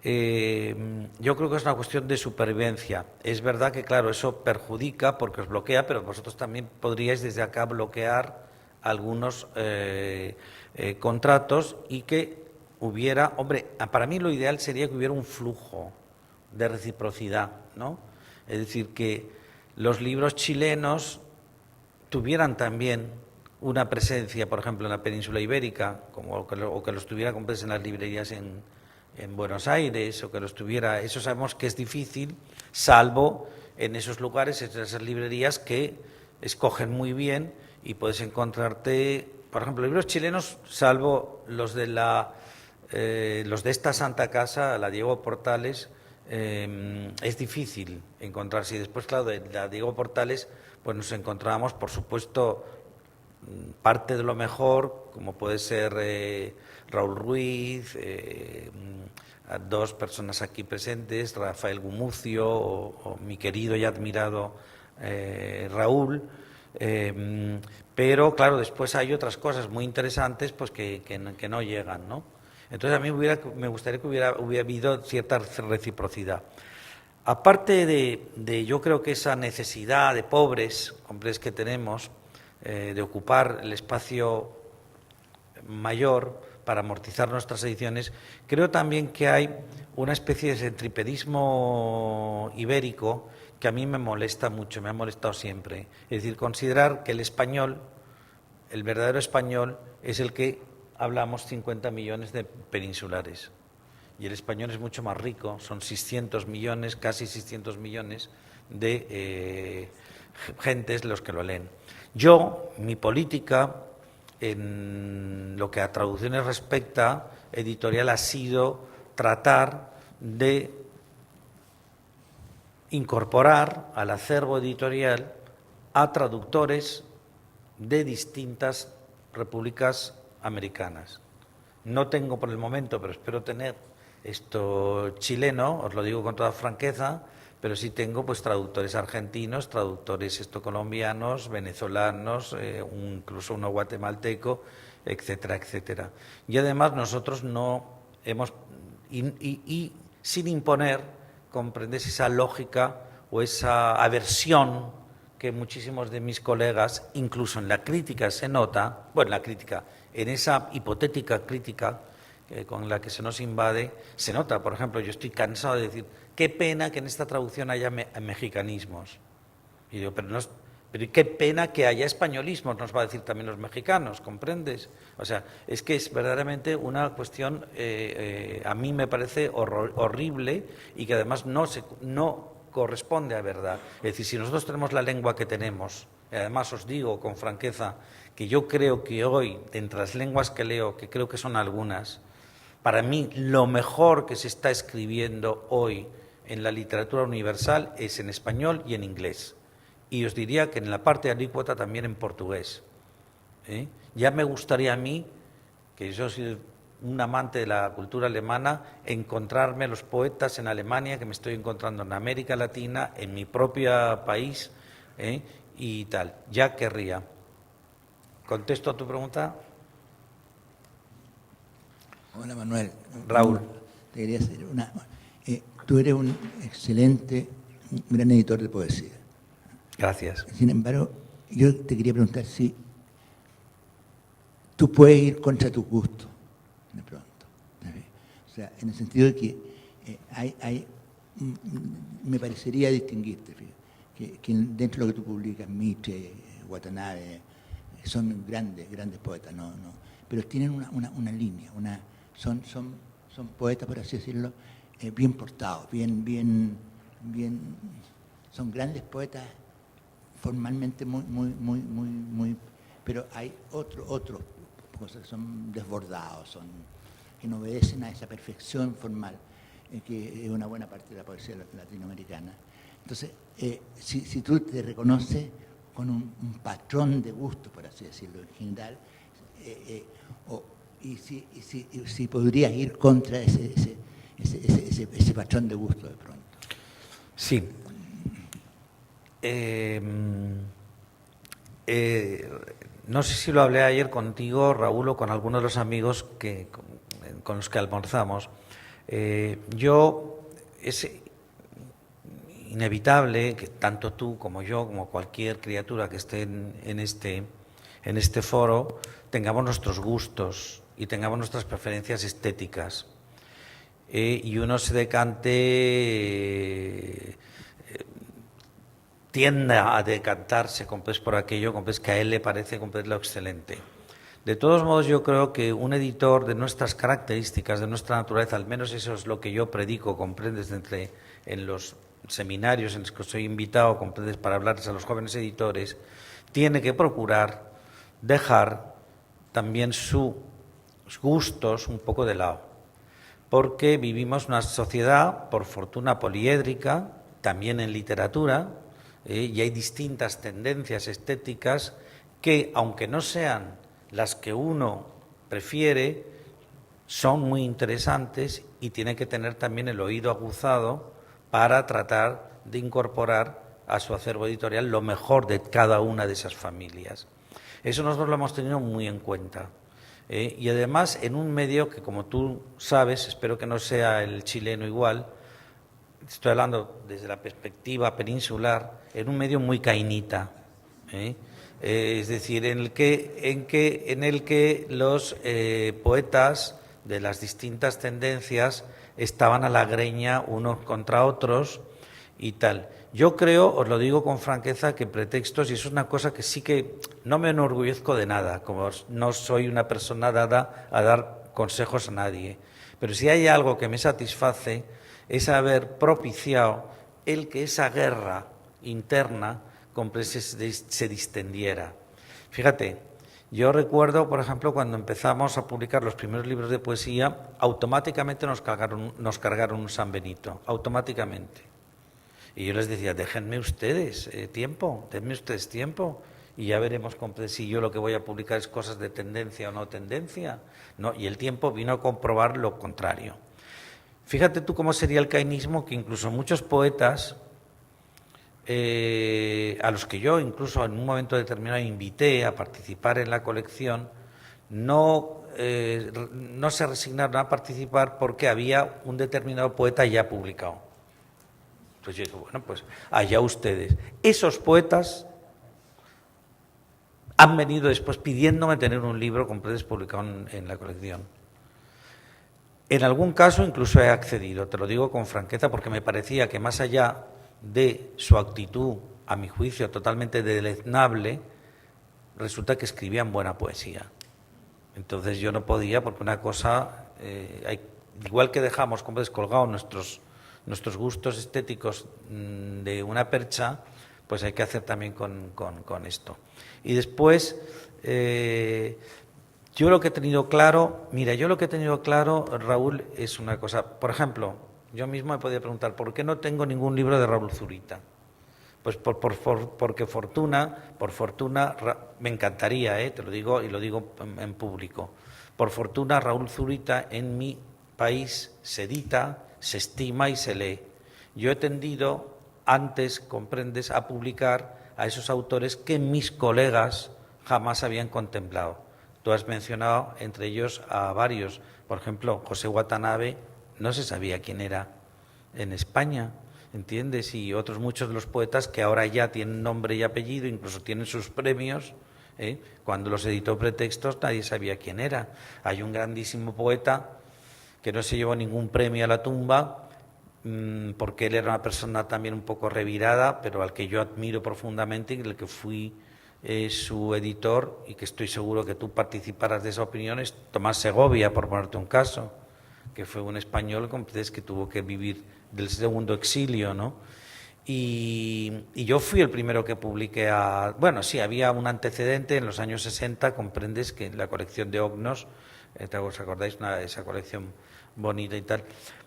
Yo creo que es una cuestión de supervivencia. Es verdad que, claro, eso perjudica porque os bloquea, pero vosotros también podríais desde acá bloquear algunos contratos y que hubiera, hombre, para mí lo ideal sería que hubiera un flujo de reciprocidad, ¿no? Es decir, que los libros chilenos tuvieran también una presencia, por ejemplo, en la península ibérica, o que los tuviera completos en las librerías en Buenos Aires, o que los tuviera, eso sabemos que es difícil, salvo en esos lugares, en esas librerías que escogen muy bien y puedes encontrarte, por ejemplo, libros chilenos, salvo los de esta Santa Casa, la Diego Portales, es difícil encontrarse. Y después, claro, de la Diego Portales, pues nos encontramos, por supuesto, parte de lo mejor, como puede ser Raúl Ruiz, dos personas aquí presentes, Rafael Gumucio o mi querido y admirado Raúl, pero claro, después hay otras cosas muy interesantes pues que no llegan, ¿no? Entonces a mí me gustaría que hubiera habido cierta reciprocidad. Aparte de yo creo que esa necesidad de pobres, hombres que tenemos, de ocupar el espacio mayor para amortizar nuestras ediciones, creo también que hay una especie de centripedismo ibérico que a mí me molesta mucho, me ha molestado siempre. Es decir, considerar que el español, el verdadero español, es el que hablamos 50 millones de peninsulares. Y el español es mucho más rico, son 600 millones, casi 600 millones de gentes los que lo leen. Yo, mi política, en lo que a traducciones respecta, editorial, ha sido tratar de incorporar al acervo editorial a traductores de distintas repúblicas americanas. No tengo por el momento, pero espero tener esto chileno, os lo digo con toda franqueza, pero sí tengo pues traductores argentinos, traductores colombianos, venezolanos, incluso uno guatemalteco, etcétera, etcétera. Y además nosotros no hemos, y sin imponer, comprendes esa lógica o esa aversión que muchísimos de mis colegas, incluso en la crítica se nota, bueno, en la crítica, en esa hipotética crítica con la que se nos invade, se nota. Por ejemplo, yo estoy cansado de decir, qué pena que en esta traducción haya mexicanismos. Y digo, pero qué pena que haya españolismos, nos va a decir también los mexicanos, ¿comprendes? O sea, es que es verdaderamente una cuestión, a mí me parece horrible y que además no corresponde a verdad. Es decir, si nosotros tenemos la lengua que tenemos, y además os digo con franqueza que yo creo que hoy, entre las lenguas que leo, que creo que son algunas, para mí lo mejor que se está escribiendo hoy en la literatura universal es en español y en inglés. Y os diría que en la parte alícuota también en portugués. Ya me gustaría a mí, que yo soy un amante de la cultura alemana, encontrarme los poetas en Alemania que me estoy encontrando en América Latina, en mi propio país, y tal. Ya querría. ¿Contesto a tu pregunta? Hola Manuel. Raúl. Te quería hacer tú eres un excelente, un gran editor de poesía. Gracias. Sin embargo, yo te quería preguntar si tú puedes ir contra tus gustos, de pronto. O sea, en el sentido de que me parecería distinguirte, que dentro de lo que tú publicas, Mitre, Watanabe, son grandes poetas, pero tienen una línea, son poetas, por así decirlo, bien portados, bien, son grandes poetas formalmente muy, pero hay otros cosas que son desbordados, que no obedecen a esa perfección formal, que es una buena parte de la poesía latinoamericana. Entonces, si tú te reconoces con un patrón de gusto, por así decirlo, en general, si podrías ir contra ese patrón de gusto de pronto. Sí. No sé si lo hablé ayer contigo, Raúl, o con algunos de los amigos con los que almorzamos. Es inevitable que tanto tú como yo, como cualquier criatura que esté en este foro, tengamos nuestros gustos y tengamos nuestras preferencias estéticas. Y uno se tienda a decantarse por aquello que a él le parece lo excelente. De todos modos, yo creo que un editor de nuestras características, de nuestra naturaleza, al menos eso es lo que yo predico, comprendes, en los seminarios en los que soy invitado, comprendes, para hablarles a los jóvenes editores, tiene que procurar dejar también sus gustos un poco de lado, porque vivimos una sociedad, por fortuna, poliédrica, también en literatura, y hay distintas tendencias estéticas que, aunque no sean las que uno prefiere, son muy interesantes y tiene que tener también el oído aguzado para tratar de incorporar a su acervo editorial lo mejor de cada una de esas familias. Eso nosotros lo hemos tenido muy en cuenta. Y además en un medio que, como tú sabes, espero que no sea el chileno igual, estoy hablando desde la perspectiva peninsular, en un medio muy cainita, es decir, en el que los poetas de las distintas tendencias estaban a la greña unos contra otros y tal. Yo creo, os lo digo con franqueza, que pretextos, y eso es una cosa que sí que no me enorgullezco de nada, como no soy una persona dada a dar consejos a nadie, pero si hay algo que me satisface es haber propiciado el que esa guerra interna se distendiera. Fíjate, yo recuerdo, por ejemplo, cuando empezamos a publicar los primeros libros de poesía, automáticamente nos cargaron un San Benito, automáticamente. Y yo les decía, déjenme ustedes tiempo, denme ustedes tiempo, y ya veremos si yo lo que voy a publicar es cosas de tendencia o no tendencia. No, y el tiempo vino a comprobar lo contrario. Fíjate tú cómo sería el cainismo, que incluso muchos poetas, a los que yo incluso en un momento determinado invité a participar en la colección, no se resignaron a participar porque había un determinado poeta ya publicado. Pues yo digo, bueno, pues allá ustedes. Esos poetas han venido después pidiéndome tener un libro completo publicado en la colección. En algún caso incluso he accedido, te lo digo con franqueza, porque me parecía que más allá de su actitud, a mi juicio, totalmente deleznable, resulta que escribían buena poesía. Entonces yo no podía, porque una cosa, igual que dejamos como descolgados nuestros gustos estéticos de una percha, pues hay que hacer también con esto. Y después, yo lo que he tenido claro, Raúl, es una cosa. Por ejemplo, yo mismo me podía preguntar, ¿por qué no tengo ningún libro de Raúl Zurita? Pues porque por fortuna, me encantaría, te lo digo y lo digo en público, por fortuna Raúl Zurita en mi país se edita, se estima y se lee. Yo he tendido antes, comprendes, a publicar a esos autores que mis colegas jamás habían contemplado. Tú has mencionado entre ellos a varios, por ejemplo, José Watanabe, no se sabía quién era en España, ¿entiendes? Y otros muchos de los poetas que ahora ya tienen nombre y apellido, incluso tienen sus premios. Cuando los editó Pretextos nadie sabía quién era. Hay un grandísimo poeta que no se llevó ningún premio a la tumba, porque él era una persona también un poco revirada, pero al que yo admiro profundamente y el que fui su editor, y que estoy seguro que tú participarás de esa opinión, es Tomás Segovia, por ponerte un caso, que fue un español que tuvo que vivir del segundo exilio, ¿no? Y yo fui el primero que publiqué bueno, sí, había un antecedente en los años 60, comprendes, que en la colección de Ognos, ¿os acordáis? Esa colección bonita y tal.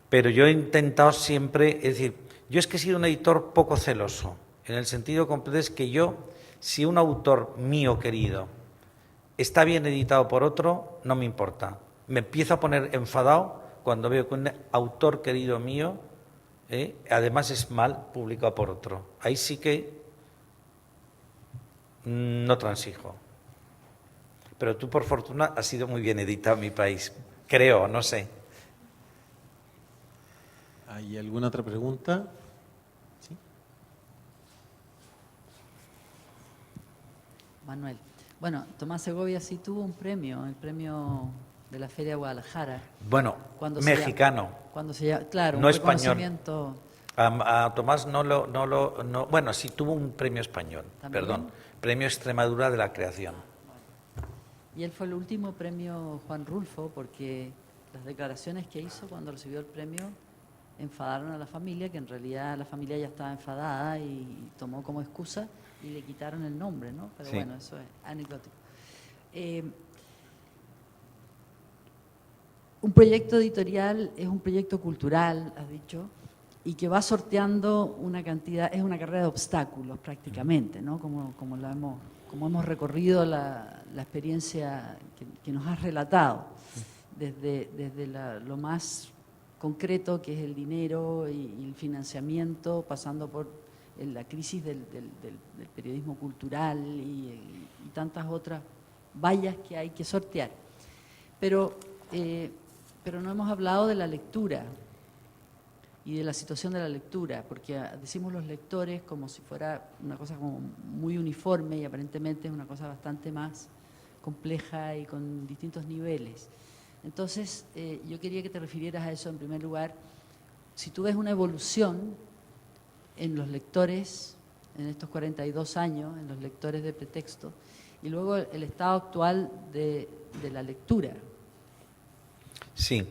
Pero yo he intentado siempre, es decir, yo es que he sido un editor poco celoso, en el sentido, comprendes, que yo, si un autor mío querido está bien editado por otro, no me importa. Me empiezo a poner enfadado cuando veo que un autor querido mío, además es mal publicado por otro. Ahí sí que no transijo. Pero tú, por fortuna, has sido muy bien editado en mi país. Creo, no sé. ¿Hay alguna otra pregunta? ¿Sí? Manuel. Bueno, Tomás Segovia sí tuvo un premio, el premio de la Feria de Guadalajara. Bueno, mexicano. Claro, no un español. reconocimiento. A Tomás bueno, sí tuvo un premio español, ¿También? perdón, Premio Extremadura de la Creación. Y él fue el último premio Juan Rulfo, porque las declaraciones que hizo cuando recibió el premio enfadaron a la familia, que en realidad la familia ya estaba enfadada y tomó como excusa y le quitaron el nombre, ¿no? Pero sí. Bueno, eso es anecdótico. Un proyecto editorial es un proyecto cultural, has dicho, y que va sorteando una cantidad, es una carrera de obstáculos prácticamente, ¿no? Como hemos recorrido la experiencia que nos has relatado, desde lo más concreto, que es el dinero y el financiamiento, pasando por la crisis del periodismo cultural y tantas otras vallas que hay que sortear. Pero no hemos hablado de la lectura y de la situación de la lectura, porque decimos los lectores como si fuera una cosa como muy uniforme, y aparentemente es una cosa bastante más compleja y con distintos niveles. Entonces, yo quería que te refirieras a eso en primer lugar. Si tú ves una evolución en los lectores, en estos 42 años, en los lectores de Pretexto, y luego el estado actual de la lectura. Sí,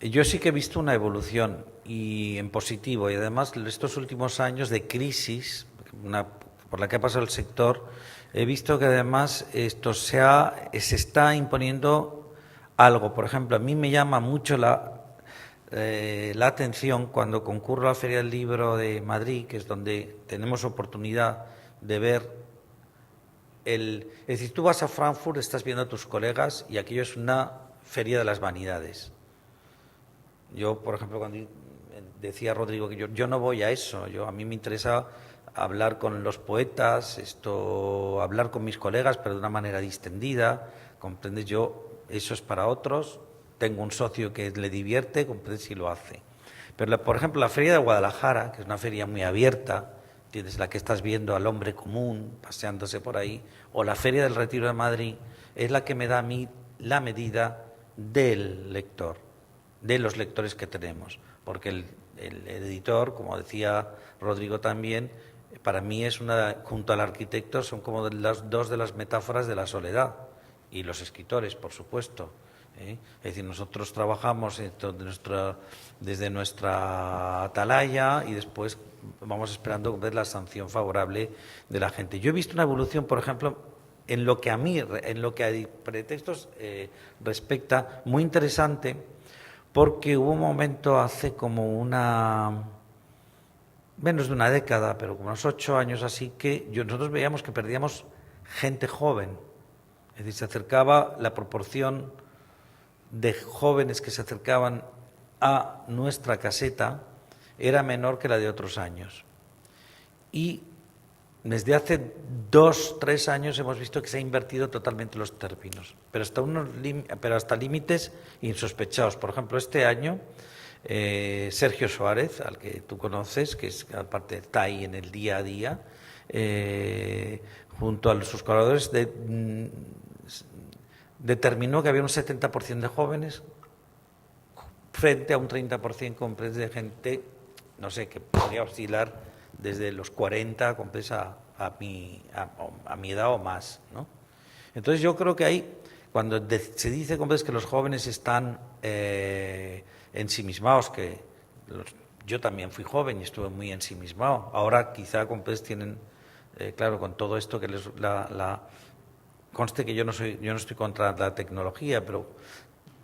yo sí que he visto una evolución y en positivo, y además estos últimos años de crisis por la que ha pasado el sector, he visto que además esto se está imponiendo algo. Por ejemplo, a mí me llama mucho la atención cuando concurro a la Feria del Libro de Madrid, que es donde tenemos oportunidad de ver es decir, tú vas a Frankfurt, estás viendo a tus colegas y aquello es una feria de las vanidades. Yo, por ejemplo, cuando decía Rodrigo que yo no voy a eso, a mí me interesa hablar con los poetas, hablar con mis colegas, pero de una manera distendida, ¿comprendes? Eso es para otros, tengo un socio que le divierte, ¿comprendes? Y lo hace. Pero, por ejemplo, la Feria de Guadalajara, que es una feria muy abierta, ¿entiendes? La que estás viendo al hombre común paseándose por ahí, o la Feria del Retiro de Madrid, es la que me da a mí la medida del lector. de los lectores que tenemos, porque el editor, como decía Rodrigo también, para mí es junto al arquitecto, son como dos de las metáforas de la soledad, y los escritores, por supuesto. Es decir, nosotros trabajamos desde nuestra atalaya y después vamos esperando ver la sanción favorable de la gente. Yo he visto una evolución, por ejemplo, en lo que a pretextos respecta, muy interesante, porque hubo un momento hace como menos de una década, pero como unos 8 años así, que nosotros veíamos que perdíamos gente joven. Es decir, se acercaba la proporción de jóvenes que se acercaban a nuestra caseta era menor que la de otros años. Y desde hace 2 o 3 años hemos visto que se ha invertido totalmente los términos, pero hasta límites insospechados. Por ejemplo, este año Sergio Suárez, al que tú conoces, que es aparte está ahí en el día a día, junto a sus colaboradores, determinó que había un 70% de jóvenes frente a un 30% de gente, no sé, que podría oscilar desde los 40 a mi edad o más, ¿no? Entonces yo creo que ahí, cuando se dice que los jóvenes están ensimismados, yo también fui joven y estuve muy ensimismado, ahora quizá tienen, claro, con todo esto que conste que yo no estoy contra la tecnología, pero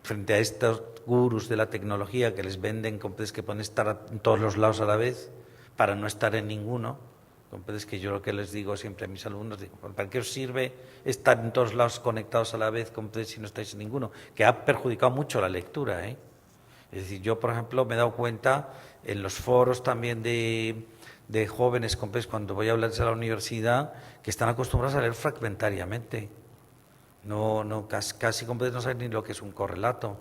frente a estos gurús de la tecnología que les venden que pueden estar en todos los lados a la vez para no estar en ninguno, que yo lo que les digo siempre a mis alumnos, digo, ¿para qué os sirve estar en todos lados conectados a la vez si no estáis en ninguno? Que ha perjudicado mucho la lectura, ¿eh? Es decir, yo, por ejemplo, me he dado cuenta en los foros también de jóvenes, cuando voy a hablarles a la universidad, que están acostumbrados a leer fragmentariamente. Casi no saben ni lo que es un correlato.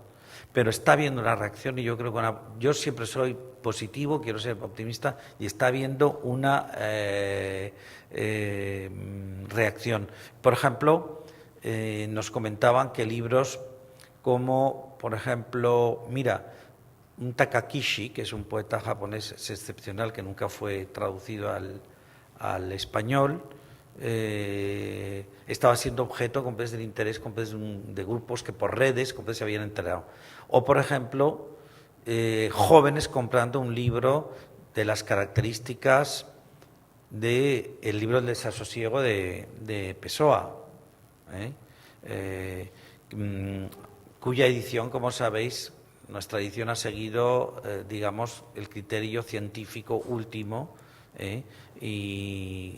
Pero está habiendo una reacción y yo creo que yo siempre soy positivo, quiero ser optimista, y está habiendo una reacción. Por ejemplo, nos comentaban que libros como, por ejemplo, un Takakishi, que es un poeta japonés excepcional que nunca fue traducido al español, estaba siendo objeto del interés de grupos que por redes se habían enterado. O, por ejemplo, jóvenes comprando un libro de las características del libro del desasosiego de Pessoa, cuya edición, como sabéis, nuestra edición ha seguido, digamos, el criterio científico último, y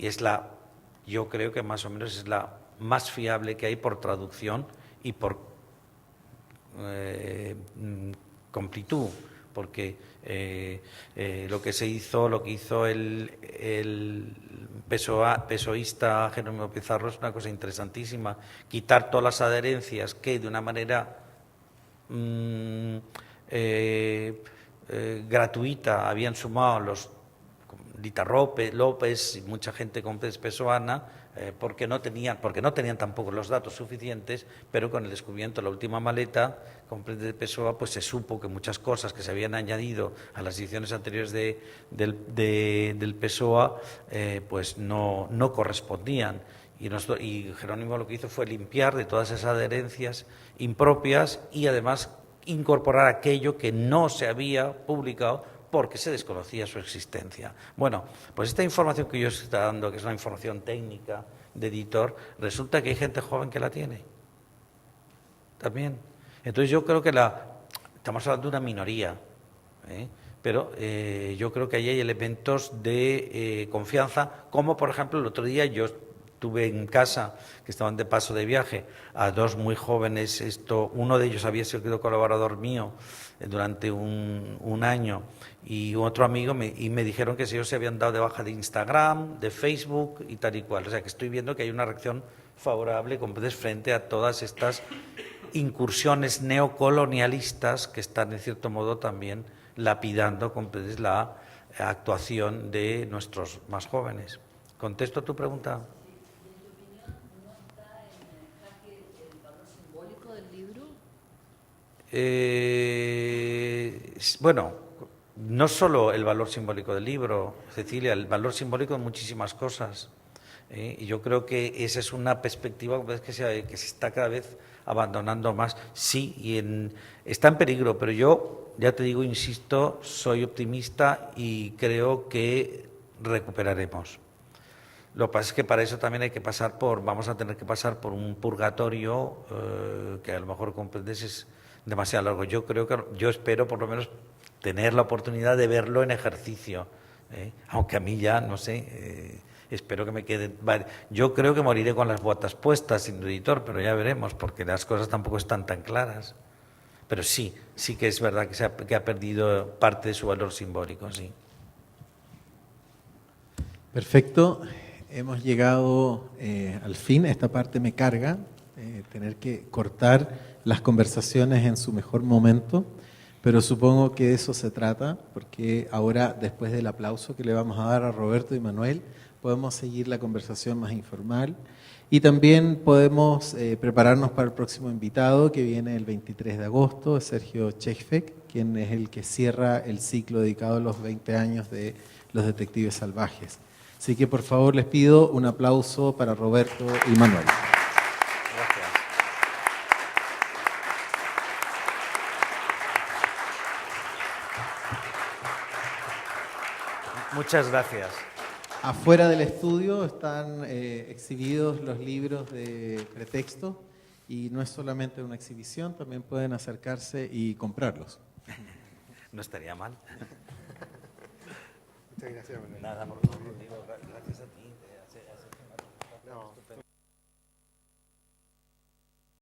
yo creo que más o menos es la más fiable que hay por traducción y por completud, porque lo que hizo el pesoísta Jerónimo Pizarro es una cosa interesantísima, quitar todas las adherencias que de una manera gratuita habían sumado los Dita López y mucha gente con pessoana, porque no tenían tampoco los datos suficientes, pero con el descubrimiento de la última maleta de Pessoa, pues se supo que muchas cosas que se habían añadido a las ediciones anteriores del Pessoa pues no correspondían. Y Jerónimo lo que hizo fue limpiar de todas esas adherencias impropias y además incorporar aquello que no se había publicado porque se desconocía su existencia. Bueno, pues esta información que yo estoy dando, que es una información técnica de editor, resulta que hay gente joven que la tiene también. Entonces yo creo que estamos hablando de una minoría, pero yo creo que ahí hay elementos de confianza, como por ejemplo el otro día yo tuve en casa, que estaban de paso de viaje, a 2 muy jóvenes. Uno de ellos había sido colaborador mío durante un año, y otro amigo, y me dijeron que ellos se habían dado de baja de Instagram, de Facebook y tal y cual. O sea que estoy viendo que hay una reacción favorable frente a todas estas incursiones neocolonialistas que están, en cierto modo, también lapidando la actuación de nuestros más jóvenes. ¿Contesto tu pregunta? Bueno, no solo el valor simbólico del libro, Cecilia, el valor simbólico de muchísimas cosas. Y yo creo que esa es una perspectiva que se está cada vez abandonando más. Sí, está en peligro, pero yo, ya te digo, insisto, soy optimista y creo que recuperaremos. Lo que pasa es que para eso también vamos a tener que pasar por un purgatorio que a lo mejor comprendes es demasiado largo. Yo espero por lo menos tener la oportunidad de verlo en ejercicio, aunque a mí ya, no sé, espero que me quede. Vale, yo creo que moriré con las botas puestas, sin editor, pero ya veremos, porque las cosas tampoco están tan claras. Pero sí que es verdad que ha perdido parte de su valor simbólico, sí. Perfecto. Hemos llegado al fin. Esta parte me carga, tener que cortar las conversaciones en su mejor momento, pero supongo que de eso se trata, porque ahora, después del aplauso que le vamos a dar a Roberto y Manuel, podemos seguir la conversación más informal y también podemos prepararnos para el próximo invitado que viene el 23 de agosto, Sergio Chejfek, quien es el que cierra el ciclo dedicado a los 20 años de Los Detectives Salvajes. Así que por favor les pido un aplauso para Roberto y Manuel. Gracias. Muchas gracias. Afuera del estudio están exhibidos los libros de pretexto y no es solamente una exhibición, también pueden acercarse y comprarlos. No estaría mal. Muchas gracias, Manuel. Nada, por favor, digo, gracias a ti.